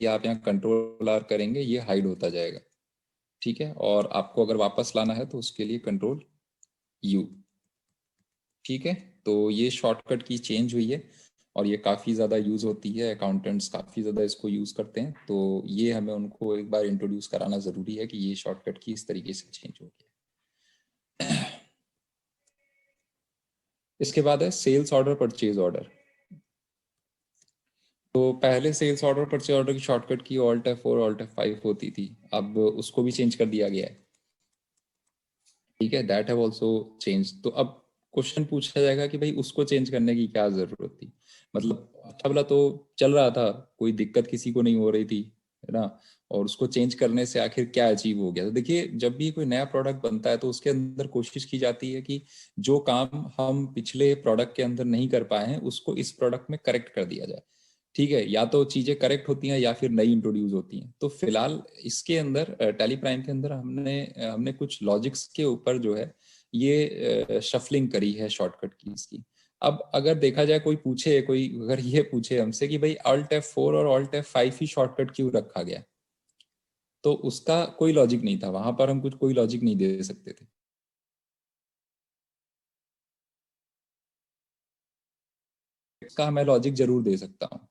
या आप यहाँ कंट्रोल आर करेंगे ये हाइड होता जाएगा। ठीक है, और आपको अगर वापस लाना है तो उसके लिए कंट्रोल यू। ठीक है, तो ये शॉर्टकट की चेंज हुई है, और ये काफ़ी ज़्यादा यूज़ होती है, अकाउंटेंट्स काफ़ी ज़्यादा इसको यूज़ करते हैं। तो ये हमें उनको एक बार इंट्रोड्यूस कराना ज़रूरी है कि ये शॉर्टकट की इस तरीके से चेंज हो गया। इसके बाद है सेल्स ऑर्डर परचेज ऑर्डर। तो पहले सेल्स ऑर्डर परचेज ऑर्डर की शॉर्टकट की ऑल्ट F4 ऑल्ट F5 होती थी, अब उसको भी चेंज कर दिया गया है। ठीक है, दैट हैव आल्सो चेंज। तो अब क्वेश्चन पूछा जाएगा कि भाई उसको चेंज करने की क्या जरूरत थी, मतलब अच्छा भला तो चल रहा था, कोई दिक्कत किसी को नहीं हो रही थी, है ना, और उसको चेंज करने से आखिर क्या अचीव हो गया। तो देखिए, जब भी कोई नया प्रोडक्ट बनता है तो उसके अंदर कोशिश की जाती है कि जो काम हम पिछले प्रोडक्ट के अंदर नहीं कर पाए हैं उसको इस प्रोडक्ट में करेक्ट कर दिया जाए। ठीक है, या तो चीजें करेक्ट होती हैं या फिर नई इंट्रोड्यूस होती हैं। तो फिलहाल इसके अंदर टैली प्राइम के अंदर हमने हमने कुछ लॉजिक्स के ऊपर जो है ये शफलिंग करी है शॉर्टकट कीज की। अब अगर देखा जाए, कोई पूछे, कोई अगर ये पूछे हमसे कि भाई Alt F4 और Alt F5 ही शॉर्टकट क्यों रखा गया, तो उसका कोई लॉजिक नहीं था, वहां पर हम कुछ कोई लॉजिक नहीं दे सकते थे। इसका मैं लॉजिक जरूर दे सकता हूँ।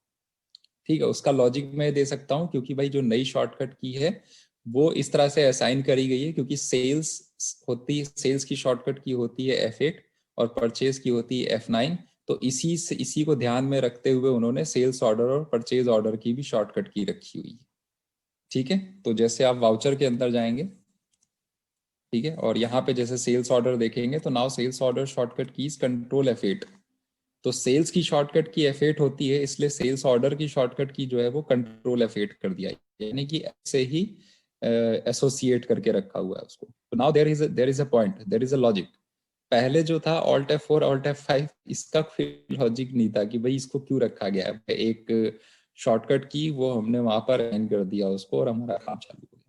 ठीक है, उसका लॉजिक मैं दे सकता हूँ, क्योंकि भाई जो नई शॉर्टकट की है वो इस तरह से असाइन करी गई है, क्योंकि सेल्स की शॉर्टकट की होती है F8 और परचेज की होती है F9। तो इसी को ध्यान में रखते हुए उन्होंने सेल्स ऑर्डर और परचेज ऑर्डर की भी शॉर्टकट की रखी हुई है। ठीक है, तो जैसे आप वाउचर के अंदर जाएंगे, ठीक है, और यहाँ पे जैसे सेल्स ऑर्डर देखेंगे तो नाउ सेल्स ऑर्डर शॉर्टकट की कंट्रोल F8। तो सेल्स की शॉर्टकट की F8 होती है, इसलिए सेल्स ऑर्डर की शॉर्टकट की जो है वो कंट्रोल F8 कर दिया, यानी कि ऐसे ही एसोसिएट करके रखा हुआ है उसको। तो now there is a point, there is a logic. पहले जो था Alt F4 Alt F5, इसका फिर लॉजिक नहीं था कि भाई इसको क्यों रखा गया है। एक शॉर्टकट की वो हमने वहां पर एंड कर दिया उसको, और हमारा काम चालू हो गया।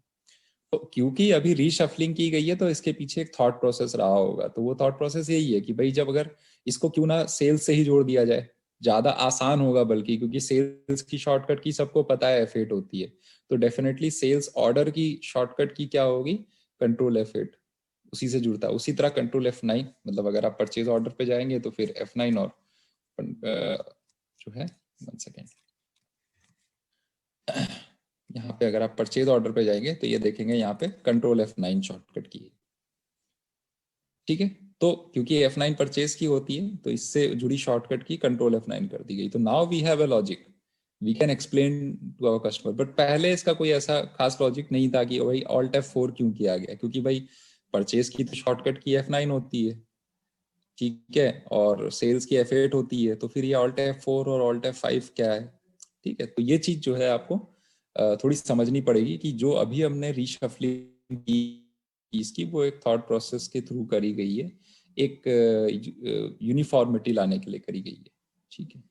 तो क्योंकि अभी रीशफलिंग की गई है तो इसके पीछे एक थॉट प्रोसेस रहा होगा। तो वो थॉट प्रोसेस यही है कि भाई जब अगर इसको क्यों ना सेल्स से ही जोड़ दिया जाए, ज्यादा आसान होगा, बल्कि क्योंकि सेल्स की शॉर्टकट की सबको पता है F8 होती है, तो डेफिनेटली सेल्स ऑर्डर की शॉर्टकट की क्या होगी, कंट्रोल F8, उसी से जुड़ता है। उसी तरह कंट्रोल F9, मतलब अगर आप परचेज ऑर्डर पे जाएंगे तो फिर F9 और जो है 1 सेकेंड, यहाँ पे अगर आप परचेज ऑर्डर पे जाएंगे तो ये देखेंगे यहाँ पे कंट्रोल F9 शॉर्टकट की है, ठीक है। तो क्योंकि F9 परचेज की होती है तो इससे जुड़ी शॉर्टकट की कंट्रोल F9 कर दी गई। तो now we have a logic, we can explain to our customer. But पहले इसका कोई ऐसा खास लॉजिक नहीं था कि भाई ऑल्ट F4 क्यों किया गया, क्योंकि भाई परचेज की तो शॉर्टकट की F9 होती है, ठीक है, और सेल्स की F8 होती है, तो फिर ये ऑल्ट F4 और ऑल्ट F5 क्या है, ठीक है। तो ये चीज जो है आपको थोड़ी समझनी पड़ेगी कि जो अभी हमने रीशफलिंग की इसकी, वो एक थॉट प्रोसेस के थ्रू करी गई है, एक यूनिफॉर्मिटी लाने के लिए करी गई है, ठीक है।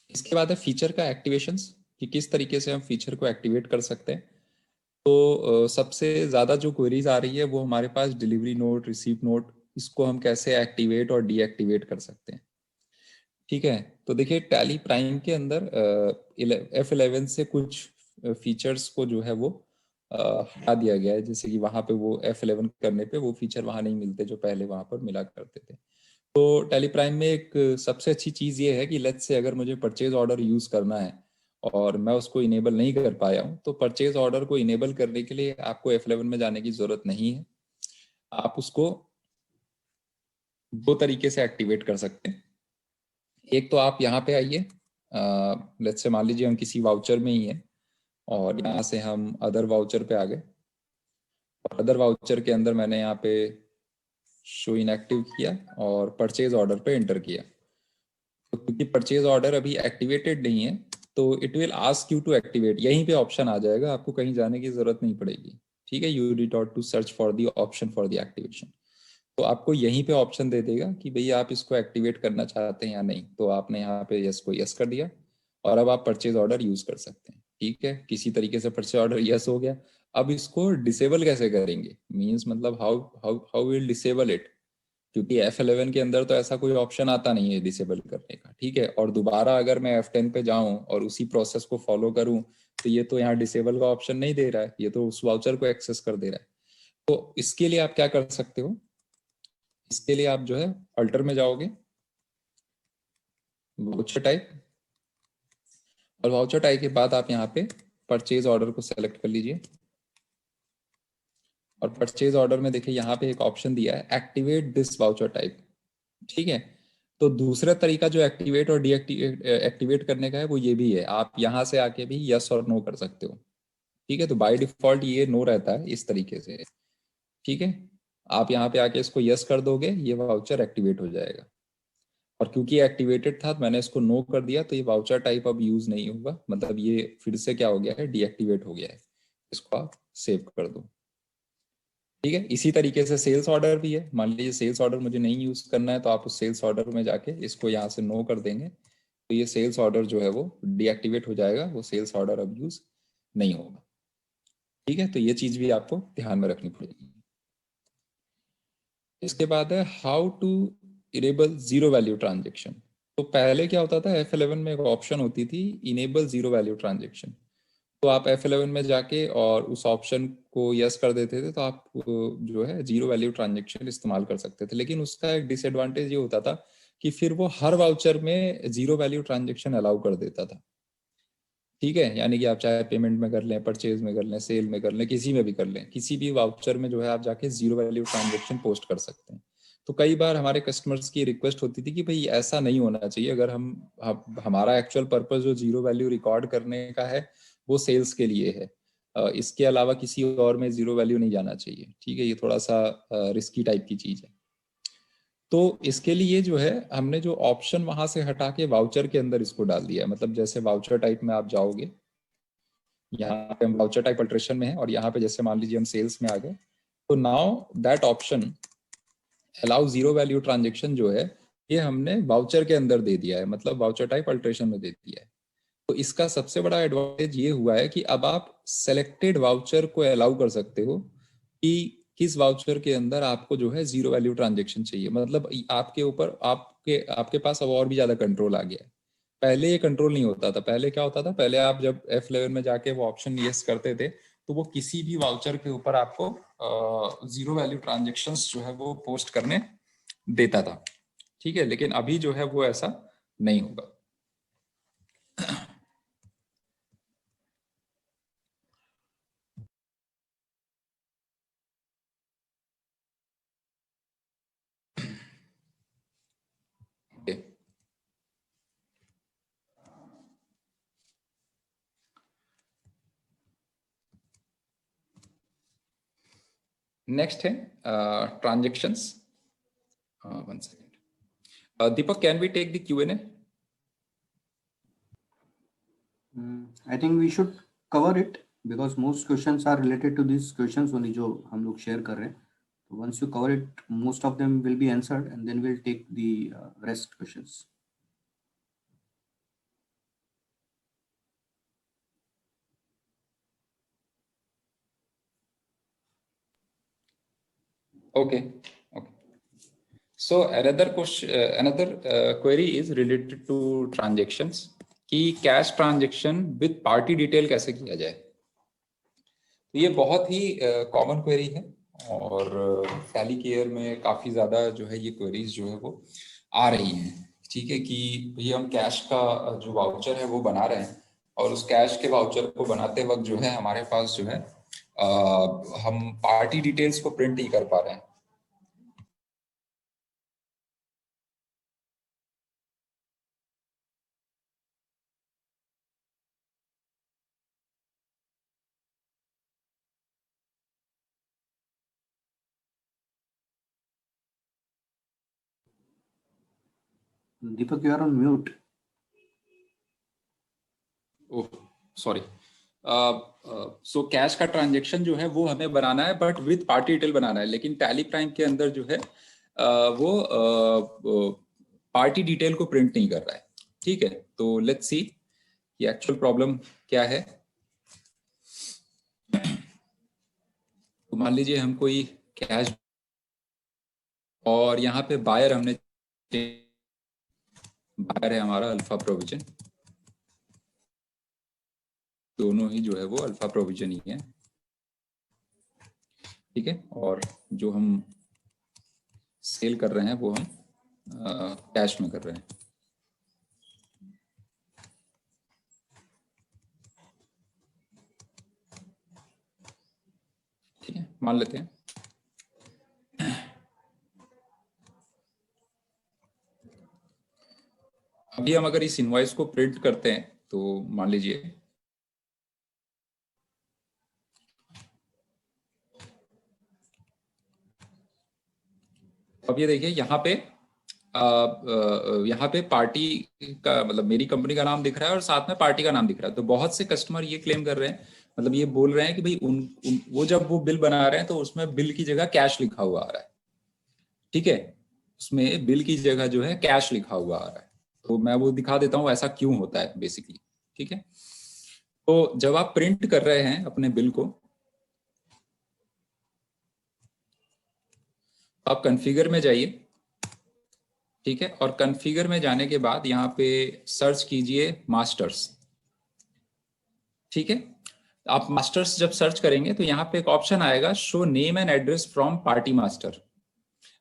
इसके बाद है फीचर का एक्टिवेशंस, कि किस तरीके से हम फीचर को एक्टिवेट कर सकते हैं। तो सबसे ज्यादा जो क्वेरीज आ रही है वो हमारे पास डिलीवरी नोट, रिसीप्ट नोट, इसको हम कैसे एक्टिवेट और डीएक्टिवेट कर सकते हैं, ठीक है। तो देखिए टैली प्राइम के अंदर F11 से कुछ फीचर्स को जो है वो हटा दिया गया है, जैसे कि वहां पे वो F11 करने पे वो फीचर वहां नहीं मिलते जो पहले वहां पर मिला करते थे। तो टैली प्राइम में एक सबसे अच्छी चीज ये है कि लेट्स से अगर मुझे परचेज ऑर्डर यूज करना है और मैं उसको इनेबल नहीं कर पाया हूँ, तो परचेज ऑर्डर को इनेबल करने के लिए आपको F11 में जाने की जरूरत नहीं है। आप उसको दो तरीके से एक्टिवेट कर सकते हैं। एक तो आप यहाँ पे आइए, लेट्स से मान लीजिए हम किसी वाउचर में ही हैं और यहाँ से हम अदर वाउचर पे आ गए, और अदर वाउचर के अंदर मैंने यहाँ पे शो इनएक्टिव किया और परचेज ऑर्डर पे एंटर किया। तो क्योंकि परचेज ऑर्डर अभी एक्टिवेटेड नहीं है तो it will ask you to activate, यहीं पे ऑप्शन आ जाएगा, आपको कहीं जाने की जरूरत नहीं पड़ेगी, ठीक है। You need not to search for the option for the activation. तो आपको यहीं पे ऑप्शन दे देगा कि भाई आप इसको एक्टिवेट करना चाहते हैं या नहीं, तो आपने यहाँ पे यस को यस कर दिया और अब आप परचेज ऑर्डर यूज कर सकते हैं, ठीक है। किसी तरीके से परचेज ऑर्डर यस हो गया। अब इसको डिसेबल कैसे करेंगे, मींस मतलब how how how will disable it, क्योंकि F11 के अंदर तो ऐसा कोई ऑप्शन आता नहीं है डिसेबल करने का, ठीक है। और दोबारा अगर मैं F10 पे जाऊं और उसी प्रोसेस को फॉलो करूं तो ये तो यहाँ डिसेबल का ऑप्शन नहीं दे रहा है, ये तो उस वाउचर को एक्सेस कर दे रहा है। तो इसके लिए आप क्या कर सकते हो, इसके लिए आप जो है अल्टर में जाओगे, वाउचर टाइप, और वाउचर टाइप के बाद आप यहाँ पे परचेज ऑर्डर को सेलेक्ट कर लीजिए। और परचेज ऑर्डर में देखिए यहाँ पे एक ऑप्शन दिया है एक्टिवेट दिस वाउचर टाइप, ठीक है। तो दूसरा तरीका जो एक्टिवेट और डीएक्टिवेट एक्टिवेट करने का है वो ये भी है, आप यहाँ से आके भी यस और नो कर सकते हो, ठीक है। तो बाय डिफॉल्ट ये नो रहता है इस तरीके से, ठीक है। आप यहाँ पे आके इसको यस कर दोगे, ये वाउचर एक्टिवेट हो जाएगा। और क्योंकि एक्टिवेटेड था तो मैंने इसको नो कर दिया, तो ये वाउचर टाइप अब यूज नहीं होगा, मतलब ये फिर से क्या हो गया है, डीएक्टिवेट हो गया है। इसको आप सेव कर दो, ठीक है। इसी तरीके से सेल्स ऑर्डर भी है, मान लीजिए सेल्स ऑर्डर मुझे नहीं यूज करना है तो आप उस सेल्स ऑर्डर में जाके इसको यहाँ से नो कर देंगे, तो ये सेल्स ऑर्डर जो है वो डीएक्टिवेट हो जाएगा, वो सेल्स ऑर्डर अब यूज नहीं होगा, ठीक है। तो ये चीज भी आपको ध्यान में रखनी पड़ेगी। इसके बाद है how to enable zero value transaction. तो पहले क्या होता था, F11 में एक ऑप्शन होती थी इनेबल जीरो वैल्यू ट्रांजेक्शन। तो आप F11 में जाके और उस ऑप्शन को यस कर देते थे तो आप जो है जीरो वैल्यू ट्रांजेक्शन इस्तेमाल कर सकते थे। लेकिन उसका एक डिसएडवांटेज ये होता था कि फिर वो हर वाउचर में जीरो वैल्यू ट्रांजेक्शन अलाउ कर देता था, ठीक है। यानी कि आप चाहे पेमेंट में कर लें, परचेज में कर लें, सेल में कर लें, किसी में भी कर लें, किसी भी वाउचर में जो है आप जाके जीरो वैल्यू ट्रांजेक्शन पोस्ट कर सकते हैं। तो कई बार हमारे कस्टमर्स की रिक्वेस्ट होती थी कि भाई ऐसा नहीं होना चाहिए, अगर हमारा एक्चुअल पर्पस जो जीरो वैल्यू रिकॉर्ड करने का है वो सेल्स के लिए है, इसके अलावा किसी और में जीरो वैल्यू नहीं जाना चाहिए, ठीक है। ये थोड़ा सा रिस्की टाइप की चीज है। तो इसके लिए जो है हमने जो ऑप्शन वहां से हटा के वाउचर के अंदर इसको डाल दिया है। मतलब जैसे वाउचर टाइप में आप जाओगे, यहाँ पे हम वाउचर टाइप अल्ट्रेशन में है और यहाँ पे जैसे मान लीजिए हम सेल्स में आ गए, तो now that option allow zero value transaction जो है ये हमने वाउचर के अंदर दे दिया है, मतलब वाउचर टाइप अल्ट्रेशन में दे दिया है। तो इसका सबसे बड़ा एडवांटेज ये हुआ है कि अब आप सेलेक्टेड वाउचर को अलाउ कर सकते हो कि किस वाउचर के अंदर आपको जो है जीरो वैल्यू ट्रांजेक्शन चाहिए, मतलब आपके ऊपर आपके पास अब और भी ज्यादा कंट्रोल आ गया है। पहले ये कंट्रोल नहीं होता था। पहले क्या होता था, पहले आप जब F11 में जाके वो ऑप्शन यस करते थे तो वो किसी भी वाउचर के ऊपर आपको जीरो वैल्यू ट्रांजेक्शंस जो है वो पोस्ट करने देता था, ठीक है। लेकिन अभी जो है वो ऐसा नहीं होगा। okay. नेक्स्ट है transactions. One second, Deepak, can we take the Q&A? I think we should cover it because most questions are related to these questions only जो हम लोग share कर रहे हैं. So once you cover it, most of them will be answered and then we'll take the rest questions. Okay. So another question, another query is related to transactions कि cash transaction with party detail कैसे किया जाए। तो ये बहुत ही common query है और tally care में काफी ज्यादा जो है ये क्वेरीज जो है वो आ रही हैं, ठीक है। कि भैया हम कैश का जो वाउचर है वो बना रहे हैं और उस कैश के वाउचर को बनाते वक्त जो है हमारे पास जो है हम पार्टी डिटेल्स को प्रिंट नहीं कर पा रहे हैं। Deepak, you are on mute. Oh sorry. So cash का ट्रांजेक्शन जो है वो हमें बनाना है बट विद पार्टी डिटेल बनाना है, लेकिन टैली प्राइम के अंदर जो है वो पार्टी डिटेल को प्रिंट नहीं कर रहा है, ठीक है। तो लेट्स सी ये एक्चुअल प्रॉब्लम क्या है। तो मान लीजिए हम कोई कैश और यहाँ पे बायर हमने, बायर है हमारा अल्फा प्रोविजन, दोनों ही जो है वो अल्फा प्रोविजन ही है, ठीक है। और जो हम सेल कर रहे हैं वो हम कैश में कर रहे हैं, ठीक है, मान लेते हैं। अभी हम अगर इस इनवॉइस को प्रिंट करते हैं तो मान लीजिए अब ये देखिए यहाँ पे पार्टी का मतलब मेरी कंपनी का नाम दिख रहा है और साथ में पार्टी का नाम दिख रहा है। तो बहुत से कस्टमर ये क्लेम कर रहे हैं, मतलब ये बोल रहे हैं कि भाई वो जब वो बिल बना रहे हैं तो उसमें बिल की जगह कैश लिखा हुआ आ रहा है, ठीक है। उसमें बिल की जगह जो है कैश लिखा हुआ आ रहा है। तो मैं वो दिखा देता हूँ ऐसा क्यों होता है बेसिकली, ठीक है। तो जब आप प्रिंट कर रहे हैं अपने बिल को, आप कॉन्फ़िगर में जाइए, ठीक है। और कॉन्फ़िगर में जाने के बाद यहाँ पे सर्च कीजिए मास्टर्स, ठीक है। आप मास्टर्स जब सर्च करेंगे तो यहाँ पे एक ऑप्शन आएगा show name and address from party master.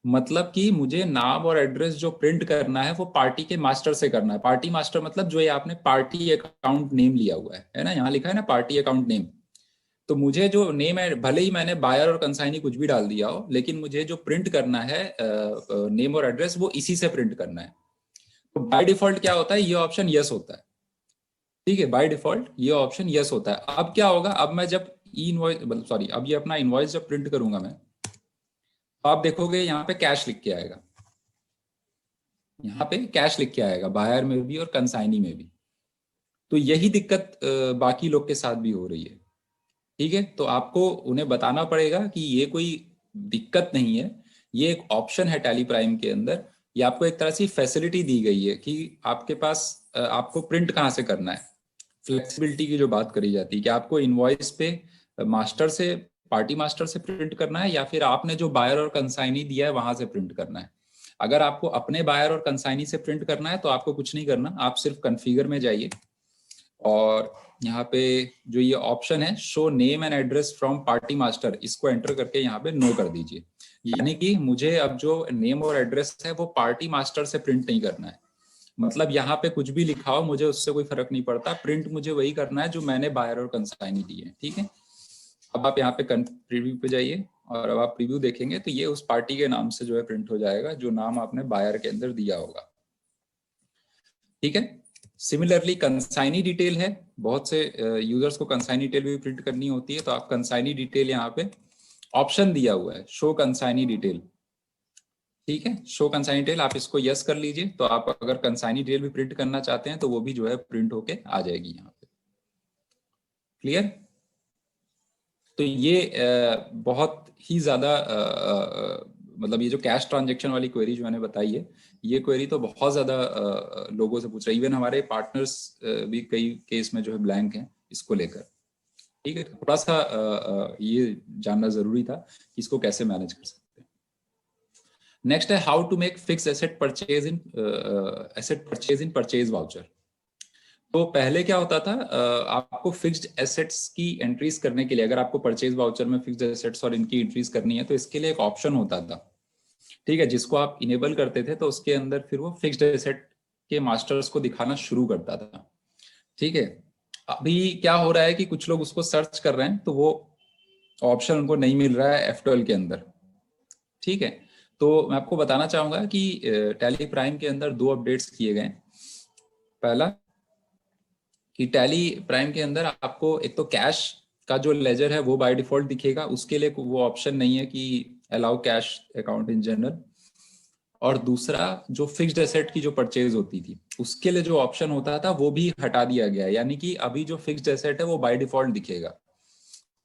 मतलब कि मुझे नाम और एड्रेस जो प्रिंट करना है वो पार्टी के मास्टर से करना है। पार्टी मास्टर मतलब जो ये आपने पार्टी अकाउंट नेम लिया हुआ है ना, यहाँ लिखा है ना पार्टी अकाउंट नेम। तो मुझे जो नेम है, भले ही मैंने बायर और कंसाइनी कुछ भी डाल दिया हो, लेकिन मुझे जो प्रिंट करना है नेम और एड्रेस वो इसी से प्रिंट करना है। तो बाय डिफॉल्ट क्या होता है, ये ऑप्शन यस होता है, ठीक है। बाय डिफॉल्ट ये ऑप्शन यस होता है। अब क्या होगा, अब मैं जब इनवॉइस सॉरी अब ये अपना इनवॉइस जब प्रिंट करूंगा मैं, तो आप देखोगे यहाँ पे कैश लिख के आएगा, यहाँ पे कैश लिख के आएगा बायर में भी और कंसाइनी में भी। तो यही दिक्कत बाकी लोग के साथ भी हो रही है, ठीक है। तो आपको उन्हें बताना पड़ेगा कि ये कोई दिक्कत नहीं है, ये एक ऑप्शन है टैली प्राइम के अंदर। ये आपको एक तरह से फैसिलिटी दी गई है कि आपके पास आपको प्रिंट कहाँ से करना है। फ्लेक्सिबिलिटी की जो बात करी जाती है कि आपको इनवॉइस पे मास्टर से पार्टी मास्टर से प्रिंट करना है या फिर आपने जो बायर और कंसाइनी दिया है वहां से प्रिंट करना है। अगर आपको अपने बायर और कंसाइनी से प्रिंट करना है तो आपको कुछ नहीं करना, आप सिर्फ कॉन्फ़िगर में जाइए और यहाँ पे जो ये ऑप्शन है show name and address from party master, इसको एंटर करके यहाँ पे नो कर दीजिए। यानी कि मुझे अब जो नेम और एड्रेस है वो पार्टी मास्टर से प्रिंट नहीं करना है। मतलब यहाँ पे कुछ भी लिखा हो मुझे उससे कोई फर्क नहीं पड़ता, प्रिंट मुझे वही करना है जो मैंने बायर और कंसाइनी दी है। ठीक है, अब आप यहाँ पे प्रीव्यू पे जाइए और अब आप प्रीव्यू देखेंगे तो ये उस पार्टी के नाम से जो है प्रिंट हो जाएगा जो नाम आपने बायर के अंदर दिया होगा। ठीक है, सिमिलरली कंसाइनी डिटेल है, बहुत से यूजर्स को कंसाइनी डिटेल भी प्रिंट करनी होती है, तो आप कंसाइनी डिटेल यहाँ पे ऑप्शन दिया हुआ है शो कंसाइनी डिटेल। ठीक है, शो कंसाइनी डिटेल आप इसको यस कर लीजिए, तो आप अगर कंसाइनी डिटेल भी प्रिंट करना चाहते हैं तो वो भी जो है प्रिंट होके आ जाएगी यहाँ पे। क्लियर? तो ये बहुत ही ज्यादा मतलब ये जो कैश ट्रांजेक्शन वाली क्वेरी जो मैंने बताई है, ये क्वेरी तो बहुत ज्यादा लोगों से पूछ रहे हैं, इवन हमारे पार्टनर्स भी कई केस में जो है ब्लैंक हैं इसको लेकर। ठीक है, थोड़ा सा ये जानना जरूरी था कि इसको कैसे मैनेज कर सकते हैं। नेक्स्ट है how to make fix asset purchase in purchase voucher. तो पहले क्या होता था, आपको फिक्स्ड एसेट्स की एंट्रीज करने के लिए, अगर आपको परचेज वाउचर में फिक्स्ड एसेट्स और इनकी एंट्रीज करनी है तो इसके लिए एक ऑप्शन होता था। ठीक है, जिसको आप इनेबल करते थे तो उसके अंदर फिर वो फिक्स्ड एसेट के मास्टर्स को दिखाना शुरू करता था। ठीक है, अभी क्या हो रहा है कि कुछ लोग उसको सर्च कर रहे हैं तो वो ऑप्शन उनको नहीं मिल रहा है F12 के अंदर। ठीक है, तो मैं आपको बताना चाहूंगा कि टैली प्राइम के अंदर 2 अपडेट्स किए गए। पहला कि टैली प्राइम के अंदर आपको एक तो कैश का जो लेजर है वो बाय डिफॉल्ट दिखेगा, उसके लिए वो ऑप्शन नहीं है कि allow cash account in general. और दूसरा जो फिक्स्ड एसेट की जो परचेज होती थी उसके लिए जो ऑप्शन होता था वो भी हटा दिया गया है, यानी कि अभी जो फिक्स्ड एसेट है वो बाय डिफॉल्ट दिखेगा,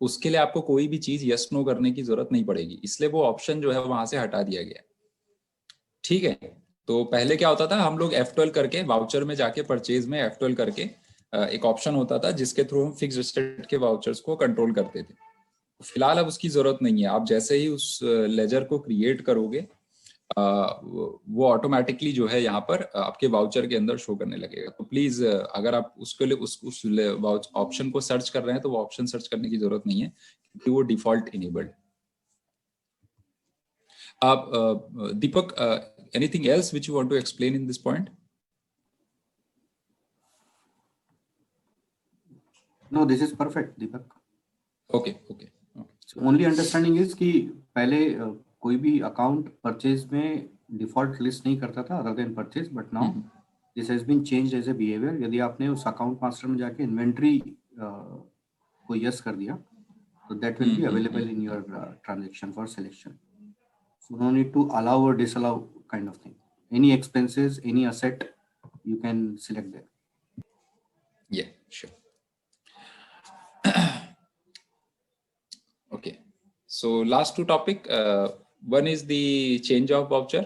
उसके लिए आपको कोई भी चीज यस नो करने की जरूरत नहीं पड़ेगी, इसलिए वो ऑप्शन जो है वहां से हटा दिया गया। ठीक है, तो पहले क्या होता था, हम लोग F12 करके वाउचर में जाके परचेज में F12 करके एक ऑप्शन होता था जिसके थ्रू हम फिक्स्ड एसेट के वाउचर्स को कंट्रोल करते थे। फिलहाल अब उसकी जरूरत नहीं है, आप जैसे ही उस लेजर को क्रिएट करोगे वो ऑटोमेटिकली जो है यहाँ पर आपके वाउचर के अंदर शो करने लगेगा। तो प्लीज अगर आप उसके लिए उस ऑप्शन को सर्च कर रहे हैं तो वो ऑप्शन सर्च करने की जरूरत नहीं है क्योंकि वो डिफॉल्ट इनेबल्ड। आप Deepak, anything else which you want to explain in this point? No, this is perfect, Deepak. Okay. So only understanding is कि पहले कोई भी अकाउंट परचेज में डिफॉल्ट लिस्ट नहीं करता था other than purchase, but now this has been changed as a behaviour. यदि आपने उस अकाउंट मास्टर में जाके इन्वेंट्री को यस कर दिया तो that will be available in your transaction for selection. So no need to allow or disallow kind of thing. Any expenses, any asset, you can select there. Yeah, sure. Okay, so last 2 topic, one is the change of voucher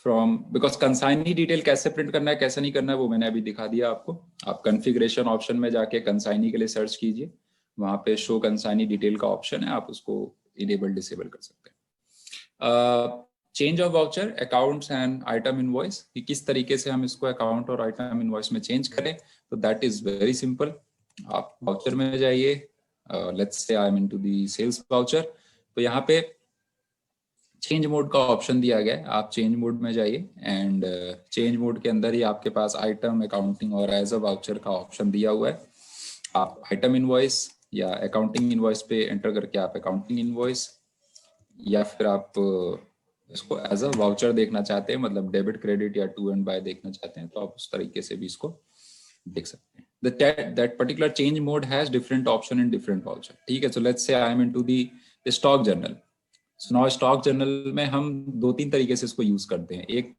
from, because consignee detail कैसे print करना है कैसे नहीं करना है वो मैंने अभी दिखा दिया आपको। आप कॉन्फ़िगरेशन ऑप्शन में जाके कंसाइनी के लिए सर्च कीजिए, वहां पे शो कंसाइनी डिटेल का ऑप्शन है, आप उसको इनेबल डिसेबल कर सकते हैं। Change of voucher accounts and item invoice, कि किस तरीके से हम इसको अकाउंट और आइटम इनवॉइस में चेंज करें, तो दैट इज वेरी सिंपल। आप वाउचर में जाइए, let's say I am into the sales voucher, तो यहाँ पे चेंज मोड का ऑप्शन दिया गया है, आप चेंज मोड में जाइए एंड चेंज मोड के अंदर ही आपके पास आइटम, अकाउंटिंग और एज अ वाउचर का ऑप्शन दिया हुआ है। आप आइटम इनवॉइस या अकाउंटिंग इनवॉइस पे एंटर करके आप अकाउंटिंग इनवॉइस, या फिर आप इसको एज अ वाउचर देखना चाहते हैं, मतलब डेबिट क्रेडिट या टू एंड बाय देखना चाहते हैं, तो आप उस तरीके से भी इसको देख सकते हैं। that particular change mode has different option in different voucher. ठीक है, so let's say I am into the stock journal. So now stock journal में हम 2-3 तरीके से इसको यूज करते हैं। एक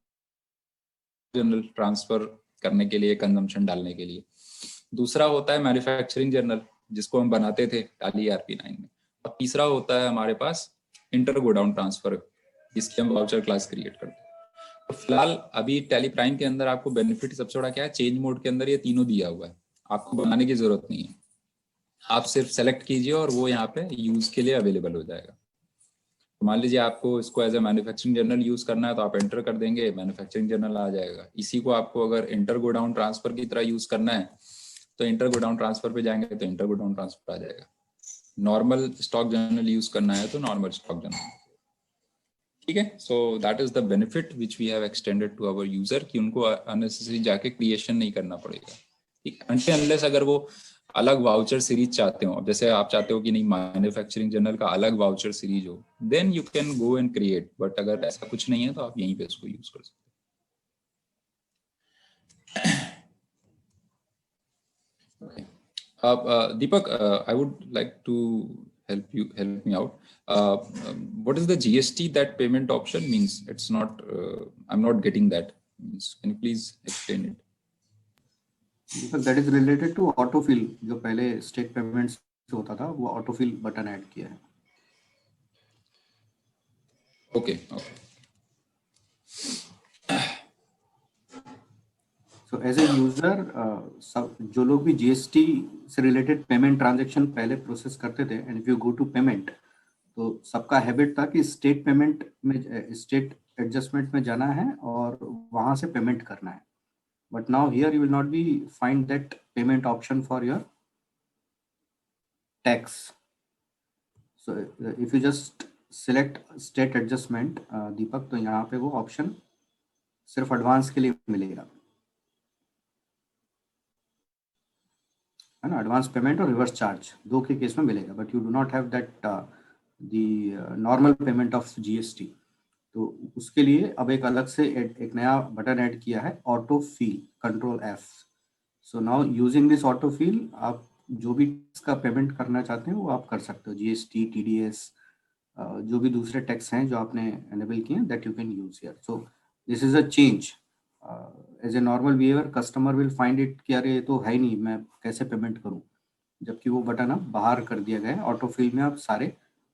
जर्नल ट्रांसफर करने के लिए, कंजम्पशन डालने के लिए, दूसरा होता है मैन्युफैक्चरिंग जर्नल जिसको हम बनाते थे टाली ERP9 में, और तीसरा होता है हमारे पास इंटर गोडाउन ट्रांसफर जिसकी हम वाउचर क्लास क्रिएट करते हैं। तो फिलहाल अभी टैली प्राइम के अंदर आपको बेनिफिट सबसे बड़ा क्या है, चेंज मोड के अंदर ये तीनों दिया हुआ है, आपको बनाने की जरूरत नहीं है। आप सिर्फ सेलेक्ट कीजिए और वो यहाँ पे यूज के लिए अवेलेबल हो जाएगा। तो मान लीजिए आपको इसको as a manufacturing journal use करना है तो आप एंटर कर देंगे, मैन्युफैक्चरिंग जर्नल आ जाएगा। इसी को आपको अगर इंटर गो डाउन ट्रांसफर की तरह यूज करना है तो इंटर गो डाउन ट्रांसफर पे जाएंगे तो इंटर गो डाउन ट्रांसफर आ जाएगा। नॉर्मल स्टॉक जर्नल यूज करना है तो नॉर्मल स्टॉक जर्नल। ठीक है, so that is the benefit which we have extended to our user कि उनको अननेसेसरी जाके क्रिएशन नहीं करना पड़ेगा। ठीक, अनटिल अनलेस अगर वो अलग वाउचर सीरीज चाहते हो, जैसे आप चाहते हो कि नहीं मैन्युफैक्चरिंग जर्नल का अलग वाउचर सीरीज हो, then you can go and create. But अगर ऐसा कुछ नहीं है तो आप यहीं पे इसको यूज कर सकते हो। Okay. Deepak, I would like to help me out. What is the GST that payment option means? It's not. I'm not getting that. Can you please explain it? That is related to autofill. जो पहले state payments होता था वो autofill button add किया है। Okay. Okay. So as a user सब जो लोग भी जीएसटी से रिलेटेड पेमेंट ट्रांजैक्शन पहले प्रोसेस करते थे, and if you go to payment, तो सबका हैबिट था कि स्टेट पेमेंट में, स्टेट एडजस्टमेंट में जाना है और वहां से पेमेंट करना है। But now here you will not be find that payment option for your tax. So if you just select state adjustment Deepak, तो यहाँ पे वो ऑप्शन सिर्फ एडवांस के लिए मिलेगा, है ना। एडवांस पेमेंट और रिवर्स चार्ज दो के केस में मिलेगा, but you do not have that the normal payment of GST. तो उसके लिए अब एक अलग से एक नया बटन ऐड किया है, auto feel, control F. So now using this auto feel आप जो भी इसका पेमेंट करना चाहते हैं वो आप कर सकते हो। जीएसटी, टीडीएस, जो भी दूसरे टैक्स हैं जो आपने एनेबल किए हैं, that you can use here. So this is a change. As a normal behaviour customer will find it कि अरे ये तो है ही नहीं, मैं कैसे पेमेंट करूं, जबकि वो बटन अब बाहर कर दिया गया है। ऑटो फिल में आप सारे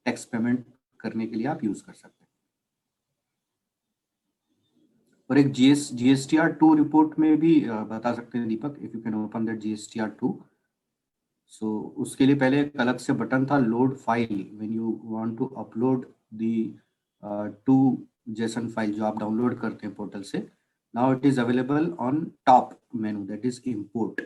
टैक्स पेमेंट करने के लिए आप यूज कर सकते हैं। और एक GSTR2 रिपोर्ट में भी बता सकते हैं Deepak, if you can open that GSTR2। So उसके लिए पहले एक अलग से बटन था, load file, when you want to upload the two JSON file जो आप डाउनलोड करते हैं पोर्टल से। Now it is available on top menu, that is import.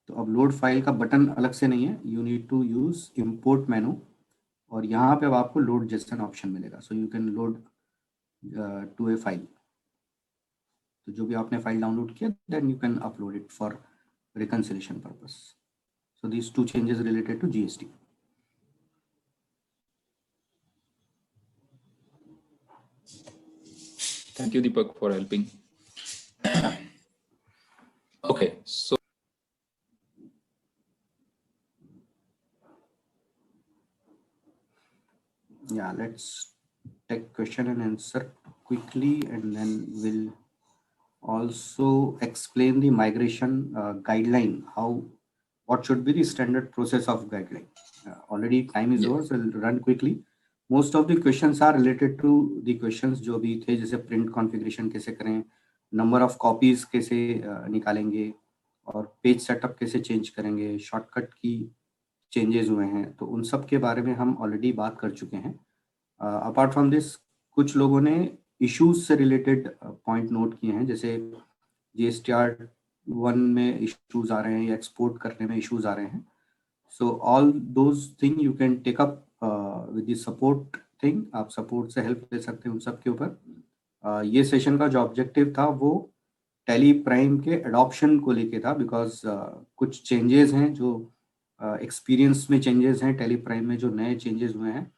तो अब लोड फाइल का बटन अलग से नहीं है, you need to use import menu, और यहाँ पे अब आपको लोड जेसन ऑप्शन मिलेगा। So you can load to a file. तो जो भी आपने फाइल डाउनलोड किया, then you can upload it for reconciliation purpose. So these two changes related to GST. Thank you, Deepak, for helping. Okay, so Yeah, let's take question and answer quickly, and then we'll also explain the migration guideline, how what should be the standard process of guideline. Already time is yeah. over, so I'll run quickly. Most of the questions are related to the questions जो भी थे, जैसे print configuration कैसे करें, number of copies कैसे निकालेंगे, और page setup कैसे चेंज करेंगे, शॉर्टकट की चेंजेस हुए हैं, तो उन सब के बारे में हम ऑलरेडी बात कर चुके हैं। अपार्ट फ्रॉम दिस कुछ लोगों ने इश्यूज से रिलेटेड पॉइंट नोट किए हैं, जैसे GSTR1 में इश्यूज आ रहे हैं या एक्सपोर्ट करने में इश्यूज आ रहे हैं। So all those thing you can take up with the support thing, आप सपोर्ट से हेल्प ले सकते हैं उन सब के ऊपर। ये सेशन का जो ऑब्जेक्टिव था वो टैली प्राइम के एडॉप्शन को लेके था, बिकॉज कुछ चेंजेस हैं जो एक्सपीरियंस में चेंजेस हैं, टैली प्राइम में जो नए चेंजेस हुए हैं,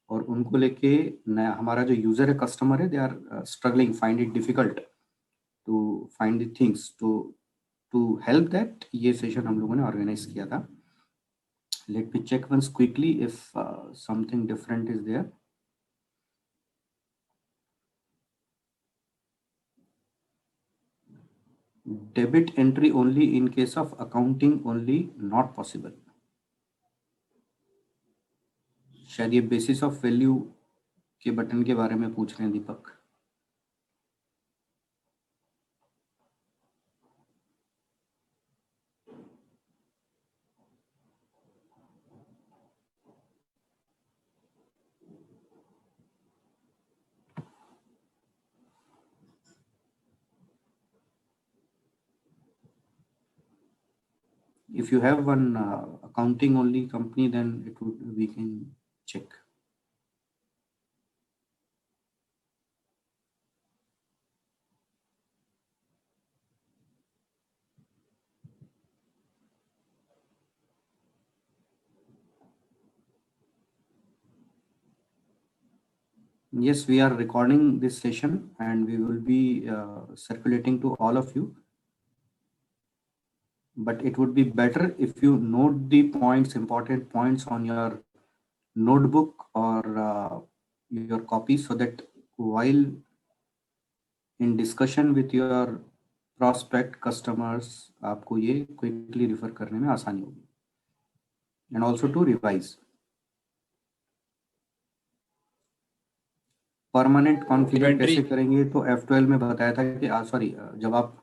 और उनको लेके हमारा जो यूजर है, कस्टमर है, they are struggling, find it difficult to find the things. To help that ये सेशन हम लोगों ने ऑर्गेनाइज किया था। Let me check once quickly if something different is there. Debit entry only in case of accounting only, not possible. शायद ये basis of value के button के बारे में पूछ रहे हैं दीपक। if you have one accounting only company, then we can check. Yes, we are recording this session and we will be circulating to all of you. But it would be better if you note the points, important points on your notebook or your copy, so that while in discussion with your prospect customers, आपको ये quickly refer करने में आसानी होगी. And also to revise. Permanent configure कैसे करेंगे, तो F12 में बताया था कि सॉरी, जब आप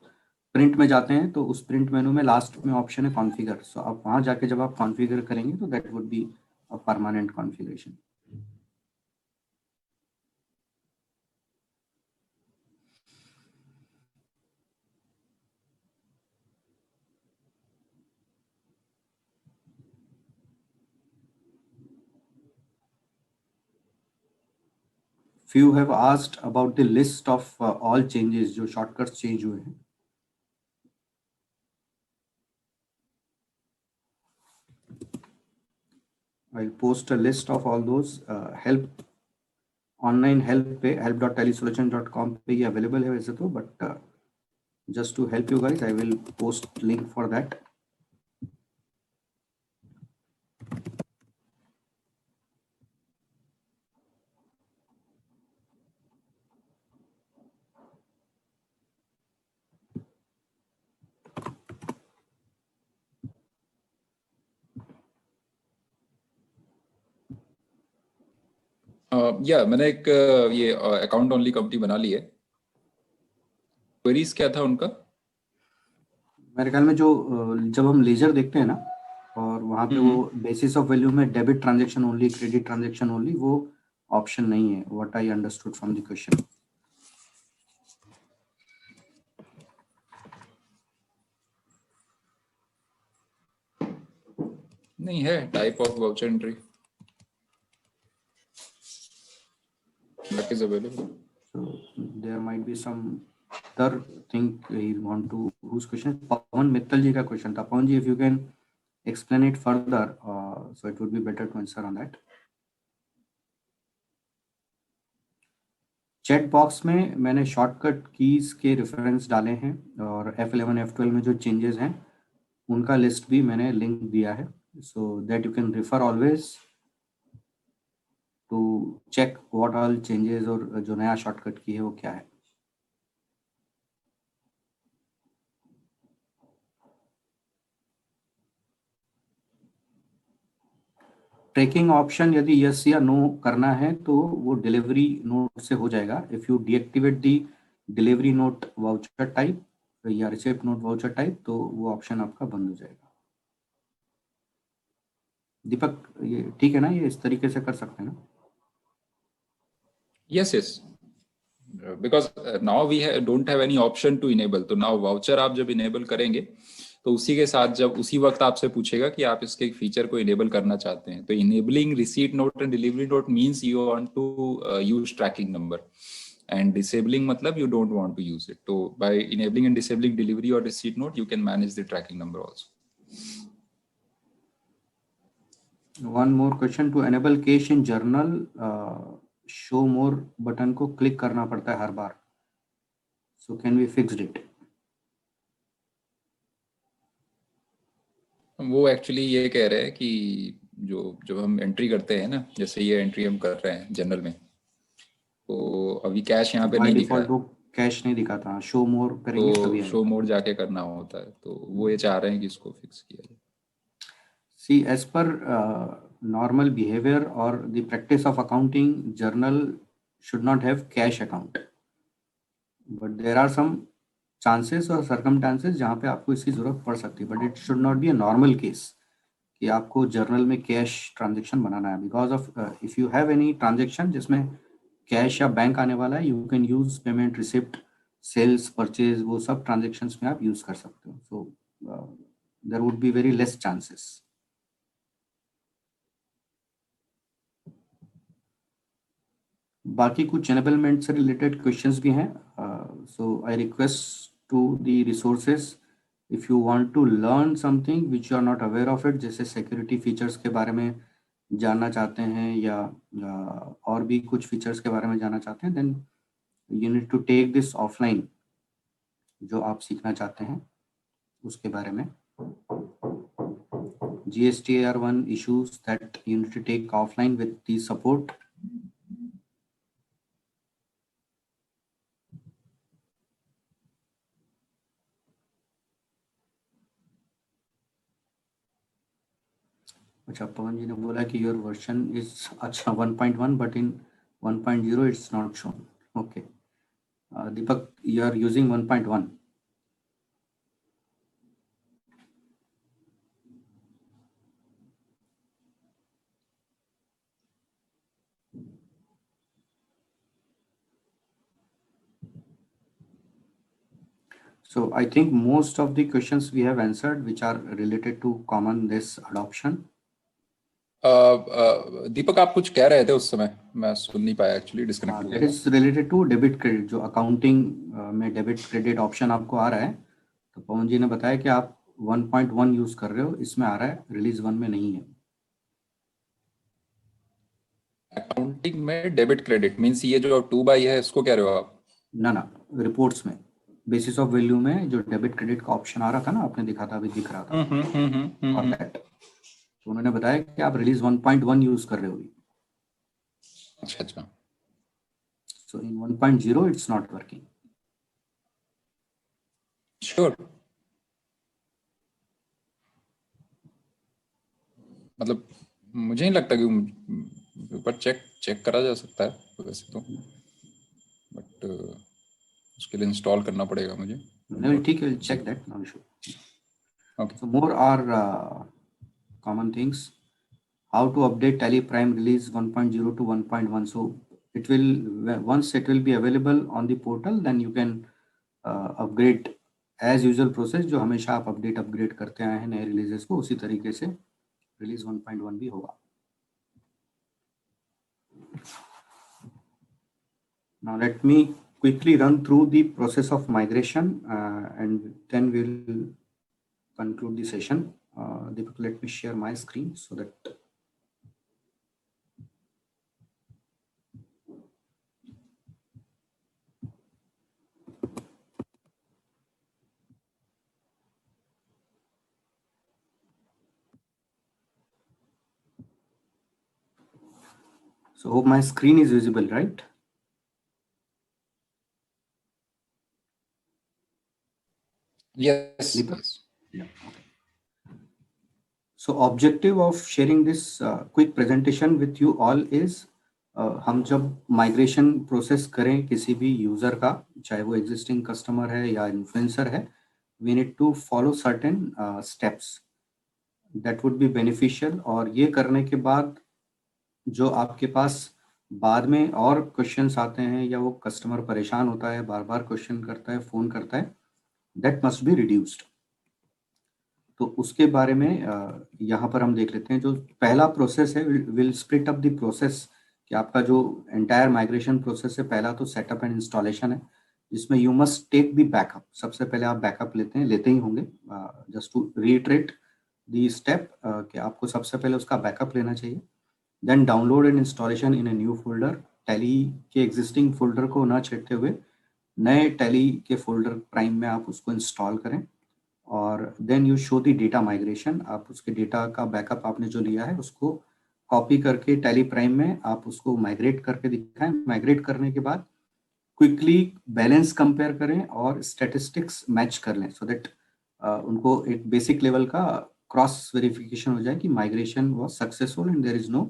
प्रिंट में जाते हैं तो उस प्रिंट मेनू में लास्ट में ऑप्शन है कॉन्फ़िगर. सो आप वहां जाके जब आप कॉन्फ़िगर करेंगे तो that would be a permanent configuration. Few have asked about the list of all changes, जो shortcuts change हुए हैं. I'll post a list of all those. Help online help पे help.telesolution.com पे ये available है वैसे तो, but just to help you guys, I will post link for that. या मैंने एक ये अकाउंट ओनली कंपनी बना ली है. क्वेरीज क्या था उनका? मेरे ख्याल में जो जब हम लेजर देखते हैं ना, और वहाँ पे वो बेसिस ऑफ वैल्यू में debit transaction only, credit transaction only, वो ऑप्शन नहीं है. What I understood from the question. नहीं है. Type of voucher entry that is available. So there might be some other thing he want to. Whose question? Pawan Mittal ji का question था. Pawan ji, if you can explain it further, so it would be better to answer on that. Chat box में मैंने shortcut keys के reference डाले हैं, और F11 F12 में जो चेंजेस हैं उनका लिस्ट भी मैंने लिंक दिया है, so that you can refer always to check what all changes, और जो नया शॉर्टकट की है वो क्या है. ट्रैकिंग ऑप्शन यदि यस या नो करना है तो वो डिलीवरी नोट से हो जाएगा. If you deactivate the delivery note voucher type या रिसिप्ट नोट वाउचर टाइप, तो वो ऑप्शन आपका बंद हो जाएगा. दीपक, ये ठीक है ना? ये इस तरीके से कर सकते हैं ना? yes because now we don't have any option to enable. तो now वाउचर आप जब इनेबल करेंगे तो उसी के साथ जब उसी वक्त आपसे पूछेगा कि आप इसके फीचर को इनेबल करना चाहते हैं. तो enabling receipt note and delivery note means you want to use tracking number, and disabling मतलब you don't want to use it. So by enabling and disabling delivery or receipt note, you can manage the tracking number also. One more question. To enable cache in journal, show more button को click करना पड़ता है हर बार. So can we fix it? वो actually ये कह रहे हैं कि जो हम एंट्री करते हैं ना, जैसे ये एंट्री हम कर रहे हैं जनरल में, तो अभी कैश यहाँ पे नहीं दिख रहा है. कैश नहीं दिखाता. शो मोर करेंगे तभी तो शो मोर जाके करना होता है. तो वो ये चाह रहे हैं कि इसको फिक्स किया जाए. See, as per normal behavior or the practice of accounting, journal should not have cash account, but there are some chances or circumstances जहाँ पे आपको इसकी जरूरत पड़ सकती है, but it should not be a normal case कि आपको जर्नल में कैश ट्रांजेक्शन बनाना है. Because of if you have any transaction जिसमें कैश या बैंक आने वाला है, you can use payment, receipt, sales, purchase, वो सब ट्रांजेक्शन्स में आप यूज कर सकते हो. सो there would be very less chances. बाकी कुछ enablement से related questions भी हैं. So I request to the resources, if you want to learn something which you are not aware of it, जैसे security features के बारे में जानना चाहते हैं या और भी कुछ features के बारे में जानना चाहते हैं, then you need to take this offline. जो आप सीखना चाहते हैं उसके बारे में. GSTR1 issues that you need to take offline with the support. अच्छा, पवन जी ने बोला कि योर वर्जन इज अच्छा 1.1 but in 1.0 it's not shown. Okay Deepak, you are using 1.1. So I think most of the questions we have answered which are related to common this adoption. दीपक आप कुछ कह रहे थे उस समय, मैं सुन नहीं पाया एक्चुअली, डिस्कनेक्ट हो That गया. is related to debit credit. जो अकाउंटिंग में डेबिट क्रेडिट ऑप्शन आपको आ रहा है, तो पवन जी ने बताया कि आप 1.1 यूज कर रहे हो, इसमें आ रहा है, रिलीज 1 में नहीं है. अकाउंटिंग में डेबिट क्रेडिट मींस ये जो 2/, है इसको कह रहे हो आप? ना रिपोर्ट्स में बेसिस ऑफ वैल्यू में जो डेबिट क्रेडिट का ऑप्शन आ रहा था ना, आपने दिखा था, अभी दिख रहा था. और दैट तो उन्होंने बताया कि आप रिलीज 1.1 यूज कर रहे हो. अच्छा. सो इन 1.0 इट्स नॉट वर्किंग. श्योर. मतलब मुझे नहीं लगता कि ऊपर चेक करा जा सकता है वैसे तो, बट उसके लिए इंस्टॉल करना पड़ेगा मुझे. नहीं, ठीक है, check that, no issue. Okay. So more are common things. How to update Tally Prime release 1.0 to 1.1. So it will, once it will be available on the portal, then you can upgrade as usual process. जो हमेशा आप update करते आए हैं नए releases को, उसी तरीके से रिलीज 1.1 भी होगा. Now let me quickly run through the process of migration and then we'll conclude the session. Deepak, let me share my screen so that so hope my screen is visible, right? Yes. Yeah. Okay. So objective of sharing this quick presentation with you all is हम जब migration process करें किसी भी user का, चाहे वो existing customer है या इन्फ्लुएंसर है, we need to follow certain steps that would be beneficial. और ये करने के बाद जो आपके पास बाद में और क्वेश्चंस आते हैं या वो कस्टमर परेशान होता है, बार बार क्वेश्चन करता है, फोन करता है, दैट मस्ट बी रिड्यूस्ड. तो उसके बारे में यहाँ पर हम देख लेते हैं. जो पहला प्रोसेस है, will split up the process, कि आपका जो एंटायर माइग्रेशन प्रोसेस है, पहला तो सेटअप एंड इंस्टॉलेशन है, जिसमें you must take the backup. सबसे पहले आप बैकअप लेते ही होंगे. Just to retreat the step कि आपको सबसे पहले उसका बैकअप लेना चाहिए. Then download and installation in a new folder. Tally के एग्जिस्टिंग फोल्डर को ना छेड़ते हुए नए टैली के फोल्डर प्राइम में आप उसको इंस्टॉल करें. और then you show the data migration. आप उसके डेटा का बैकअप आपने जो लिया है उसको कॉपी करके टैली प्राइम में आप उसको माइग्रेट करके दिखाएं. माइग्रेट करने के बाद क्विकली बैलेंस कंपेयर करें और स्टैटिस्टिक्स मैच कर लें, सो दैट उनको एक बेसिक लेवल का क्रॉस वेरिफिकेशन हो जाए कि migration was successful and there is no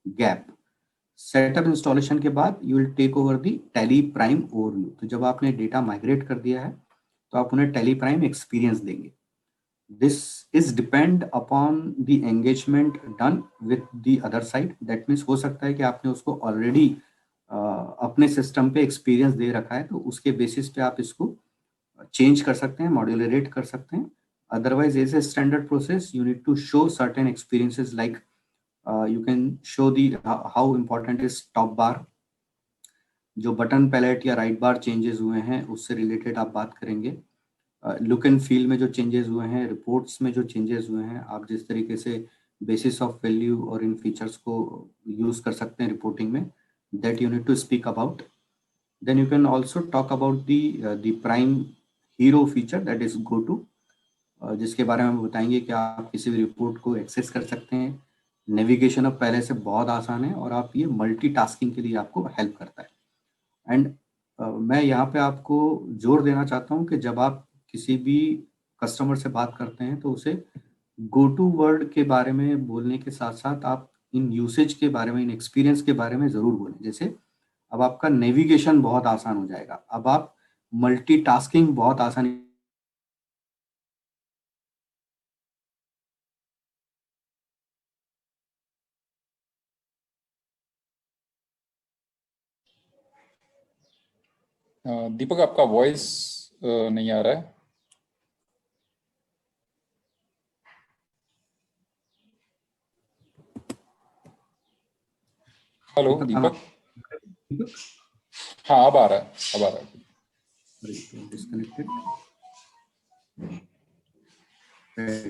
gap. Setup installation के बाद you will take over the Tally Prime overview. तो जब आपने डेटा माइग्रेट कर दिया है तो आप उन्हें टैली प्राइम एक्सपीरियंस देंगे. This is depend upon the engagement done with the other side. That means हो सकता है कि आपने उसको ऑलरेडी अपने सिस्टम पे एक्सपीरियंस दे रखा है, तो उसके बेसिस पे आप इसको चेंज कर सकते हैं, मॉड्यूलरेट कर सकते हैं. Otherwise, as a standard process, you need to show certain experiences like you can show the how important is top bar, जो बटन पैलेट या राइट बार चेंजेस हुए हैं उससे रिलेटेड आप बात करेंगे। लुक एंड फील में जो चेंजेस हुए हैं, रिपोर्ट्स में जो चेंजेस हुए हैं, आप जिस तरीके से बेसिस ऑफ वैल्यू और इन फीचर्स को यूज कर सकते हैं रिपोर्टिंग में, that you need to speak about. Then you can also talk about the Prime hero feature that is go to, जिसके बारे में हम बताएंगे कि आप किसी भी रिपोर्ट को एक्सेस कर सकते हैं। नेविगेशन अब पहले से बहुत आसान है और आप ये मल्टीटास्किंग के लिए आपको हेल्प करता है। एंड मैं यहाँ पे आपको जोर देना चाहता हूँ कि जब आप किसी भी कस्टमर से बात करते हैं तो उसे गो टू वर्ड के बारे में बोलने के साथ साथ आप इन यूसेज के बारे में, इन एक्सपीरियंस के बारे में ज़रूर बोलें। जैसे अब आपका नेविगेशन बहुत आसान हो जाएगा, अब आप मल्टीटास्किंग बहुत आसानी दीपक आपका वॉइस नहीं आ रहा है। हेलो दीपक। हाँ अब आ रहा है, अब आ रहा है। Disconnected.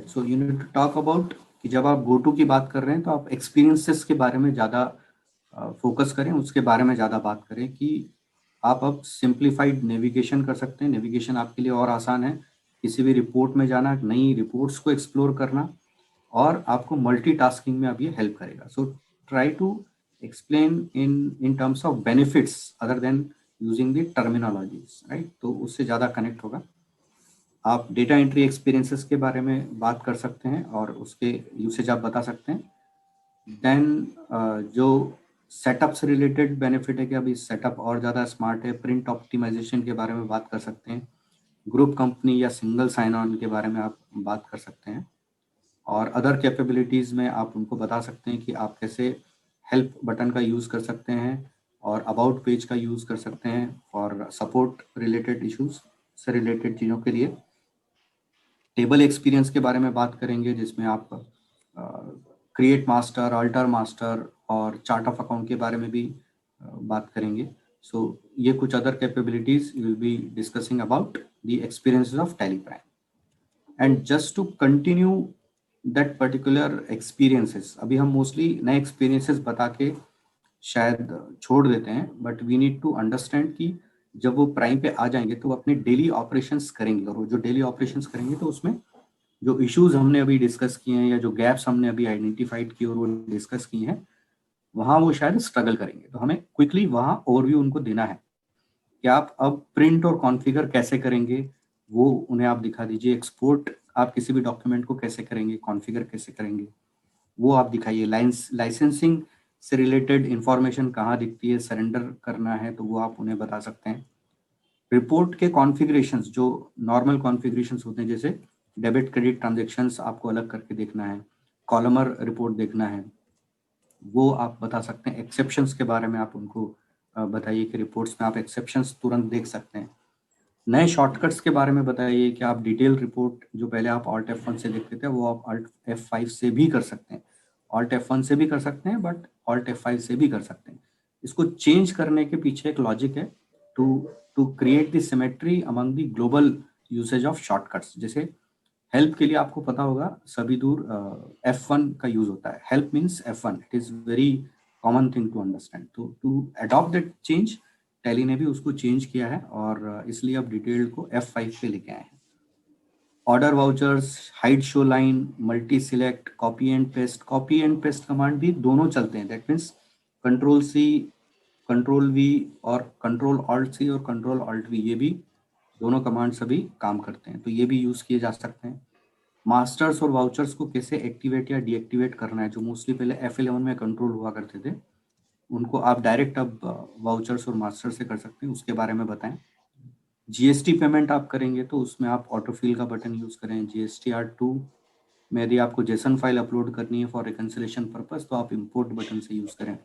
So you need to talk about कि जब आप गो टू की बात कर रहे हैं तो आप एक्सपीरियंसेस के बारे में ज़्यादा फोकस करें, उसके बारे में ज़्यादा बात करें कि आप अब सिंप्लीफाइड नेविगेशन कर सकते हैं। नेविगेशन आपके लिए और आसान है, किसी भी रिपोर्ट में जाना, नई रिपोर्ट्स को एक्सप्लोर करना, और आपको मल्टीटास्किंग में अब ये हेल्प करेगा। So try to explain in terms of benefits other than using the terminologies, right? तो उससे ज़्यादा कनेक्ट होगा। आप डेटा एंट्री एक्सपीरियंसेस के बारे में बात कर सकते हैं और उसके यूसेज आप बता सकते हैं। देन जो सेटअप से रिलेटेड बेनिफिट है कि अभी सेटअप और ज़्यादा स्मार्ट है, प्रिंट ऑप्टिमाइजेशन के बारे में बात कर सकते हैं, ग्रुप कंपनी या सिंगल साइन ऑन के बारे में आप बात कर सकते हैं, और अदर कैपेबिलिटीज़ में आप उनको बता सकते हैं कि आप कैसे हेल्प बटन का यूज़ कर सकते हैं और अबाउट पेज का यूज़ कर सकते हैं और सपोर्ट रिलेटेड इश्यूज से रिलेटेड चीज़ों के लिए। टेबल एक्सपीरियंस के बारे में बात करेंगे जिसमें आप क्रिएट मास्टर, अल्टर मास्टर और चार्ट ऑफ अकाउंट के बारे में भी बात करेंगे। सो ये कुछ other capabilities you will be discussing about the experiences of Tally Prime. And just to continue that particular experiences, अभी हम मोस्टली नए एक्सपीरियंसेस बता के शायद छोड़ देते हैं, but we need to understand कि जब वो प्राइम पे आ जाएंगे तो वो अपने डेली ऑपरेशंस करेंगे, और वो जो डेली ऑपरेशंस करेंगे तो उसमें जो इश्यूज हमने अभी डिस्कस किए हैं या जो गैप्स हमने अभी आइडेंटिफाइड किए और वो डिस्कस किए हैं, वहाँ वो शायद स्ट्रगल करेंगे। तो हमें क्विकली वहाँ ओवरव्यू उनको देना है कि आप अब प्रिंट और कॉन्फ़िगर कैसे करेंगे, वो उन्हें आप दिखा दीजिए। एक्सपोर्ट आप किसी भी डॉक्यूमेंट को कैसे करेंगे, कॉन्फ़िगर कैसे करेंगे, वो आप दिखाइए। लाइसेंसिंग से रिलेटेड इंफॉर्मेशन कहाँ दिखती है, सरेंडर करना है तो वो आप उन्हें बता सकते हैं। रिपोर्ट के कॉन्फ़िगरेशंस जो नॉर्मल कॉन्फ़िगरेशंस होते हैं, जैसे डेबिट क्रेडिट ट्रांजैक्शंस आपको अलग करके देखना है, कॉलमर रिपोर्ट देखना है, वो आप बता सकते हैं। एक्सेप्शंस के बारे में आप उनको बताइए कि रिपोर्ट्स में आप एक्सेप्शंस तुरंत देख सकते हैं। नए शॉर्टकट्स के बारे में बताइए कि आप डिटेल रिपोर्ट जो पहले आप Alt F1 से लिखते थे वो आप Alt F5 से भी कर सकते हैं। Alt F1 से भी कर सकते हैं बट Alt F5 से भी कर सकते हैं। इसको चेंज करने के पीछे एक लॉजिक है to to create the symmetry among the global usage of shortcuts. जैसे हेल्प के लिए आपको पता होगा सभी दूर F1 का यूज होता है। Help means F1, it is very common thing to understand. तो to adopt that change, Tally ने भी उसको चेंज किया है और इसलिए अब डिटेल्ड को F5 पे लेके आए हैं। Order vouchers, hide show line, multi select, copy and paste. Copy and paste command भी दोनों चलते हैं। That means control C, control V और कंट्रोल ऑल्ट सी और कंट्रोल ऑल्ट वी, ये भी दोनों कमांड्स अभी काम करते हैं, तो ये भी यूज किए जा सकते हैं। मास्टर्स और वाउचर्स को कैसे एक्टिवेट या डीएक्टिवेट करना है, जो मोस्टली पहले F11 में कंट्रोल हुआ करते थे, उनको आप डायरेक्ट अब वाउचर्स और मास्टर से कर सकते हैं, उसके बारे में बताएं। जीएसटी पेमेंट आप करेंगे तो उसमें आप ऑटोफिल का बटन यूज करें। GSTR2 में यदि आपको जेसन फाइल अपलोड करनी है फॉर रिकंसिलेशन पर्पस तो आप इंपोर्ट बटन से यूज करें।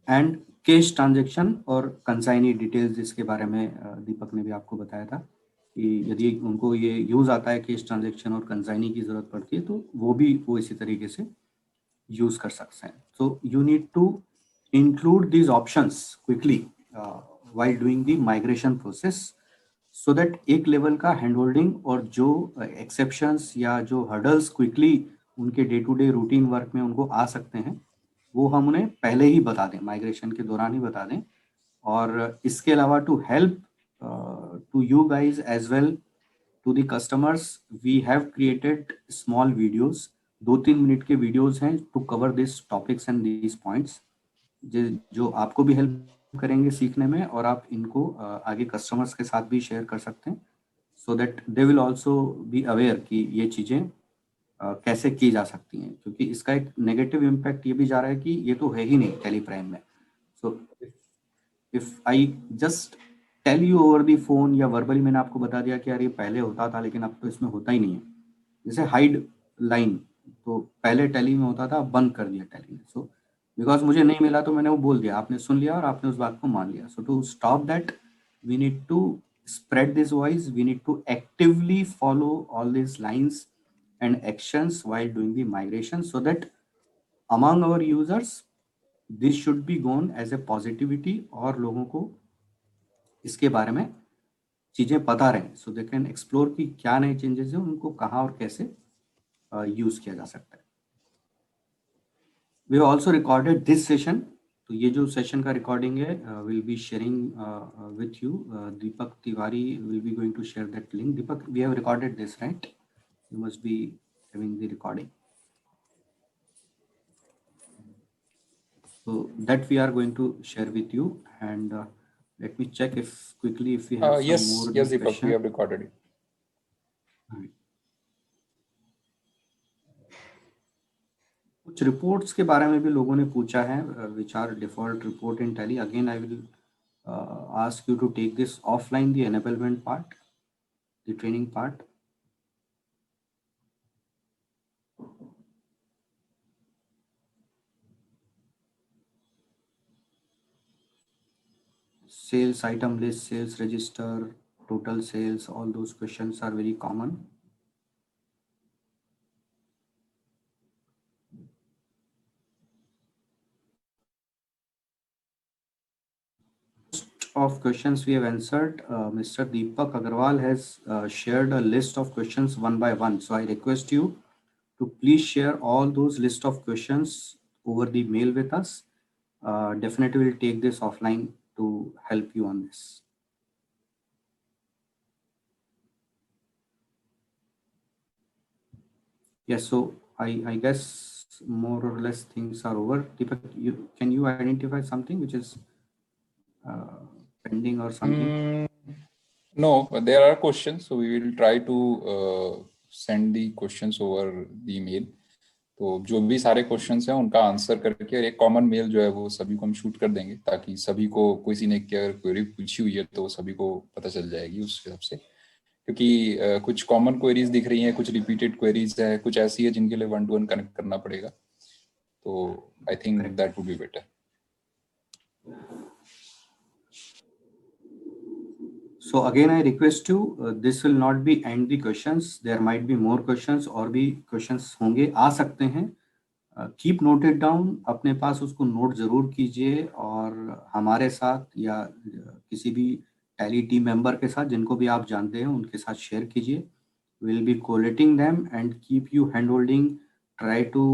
एंड कैश ट्रांजेक्शन और कंसाइनी डिटेल्स, जिसके बारे में दीपक ने भी आपको बताया था, कि यदि उनको ये यूज़ आता है कि इस ट्रांजेक्शन और कंसाइनी की ज़रूरत पड़ती है तो वो इसी तरीके से यूज़ कर सकते हैं. So you need to include these options quickly while doing the migration process so that एक लेवल का हैंड होल्डिंग और जो एक्सेप्शंस या जो हर्डल्स क्विकली उनके day to day routine work में उनको आ सकते हैं वो हम उन्हें पहले ही बता दें, माइग्रेशन के दौरान ही बता दें. और इसके अलावा to help to you guys as well to the customers we have created small videos, 2-3 minute के वीडियोस हैं to cover this topics and this points जो आपको भी हेल्प करेंगे सीखने में और आप इनको आगे कस्टमर्स के साथ भी शेयर कर सकते हैं सो that they will also be aware कि ये चीज़ें कैसे की जा सकती हैं, क्योंकि इसका एक नेगेटिव इम्पैक्ट ये भी जा रहा है कि ये तो है ही नहीं टेली प्राइम में. So if I just tell you over the phone या वर्बली मैंने आपको बता दिया कि यार ये पहले होता था लेकिन अब तो इसमें होता ही नहीं है, जैसे हाइड लाइन तो पहले टेली में होता था, अब बंद कर दिया टेली ने. सो बिकॉज मुझे नहीं मिला तो मैंने वो बोल दिया, आपने सुन लिया और आपने उस बात को मान लिया. So to stop that we need to spread this voice, we need to actively follow all these lines and actions while doing the migration so that among our users this should be gone as a positivity और लोगों को इसके बारे में चीज़ें पता रहें सो they can explore कि क्या नए चेंजेस हैं, उनको कहाँ और कैसे यूज़ किया जा सकता है. We also recorded this session, तो ये जो सेशन का रिकॉर्डिंग है will be sharing with you. Deepak Tiwari will be going to share that link. Deepak, we have recorded this right? You must be having the recording. So that we are going to share with you and let me check if quickly if we have some Yes, more yes, Deepak, discussion. we have recorded it. कुछ reports के बारे में भी लोगों ने पूछा है which are default report in Tally. Again I will ask you to take this offline, the enablement part, the training part. Sales item list, sales register, total sales, all those questions are very common. Of questions we have answered. Mr. Deepak Agarwal has shared a list of questions one by one. So I request you to please share all those list of questions over the mail with us. Definitely we'll take this offline to help you on this. Yes, so I guess more or less things are over. Deepak, can you identify something which is pending or something? No, but there are questions, so we will try to send the questions over the email. तो जो भी सारे questions हैं उनका answer करके और एक common mail जो है वो सभी को हम शूट कर देंगे ताकि सभी को किसी ने अगर क्वेरी पूछी हुई है तो सभी को पता चल जाएगी उस हिसाब से, क्योंकि कुछ कॉमन क्वेरीज दिख रही हैं, कुछ रिपीटेड क्वेरीज है, कुछ ऐसी है जिनके लिए 1-to-1 कनेक्ट करना पड़ेगा. तो I think that would be better. So again, I request you, this will not be end the questions. There might be more questions और भी questions होंगे, आ सकते हैं. Keep noted down, अपने पास उसको नोट जरूर कीजिए और हमारे साथ या किसी भी टैली टीम मेंबर के साथ जिनको भी आप जानते हैं उनके साथ शेयर कीजिए. We'll be collating them and keep you hand holding. Try to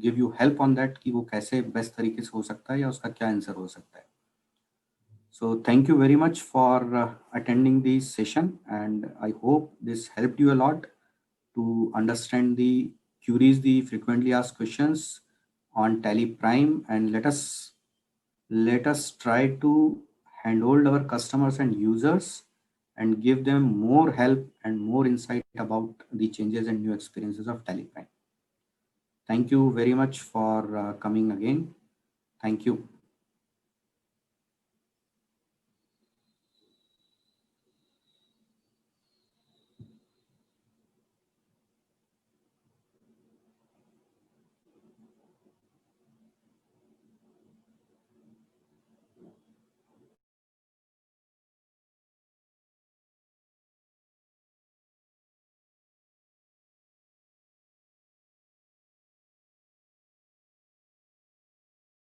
give you help on that कि वो कैसे बेस्ट तरीके से हो सकता है या उसका क्या आंसर हो सकता है. So thank you very much for attending this session and I hope this helped you a lot to understand the queries, the frequently asked questions on Tally Prime, and let us try to handhold our customers and users and give them more help and more insight about the changes and new experiences of Tally Prime. Thank you very much for coming again. Thank you.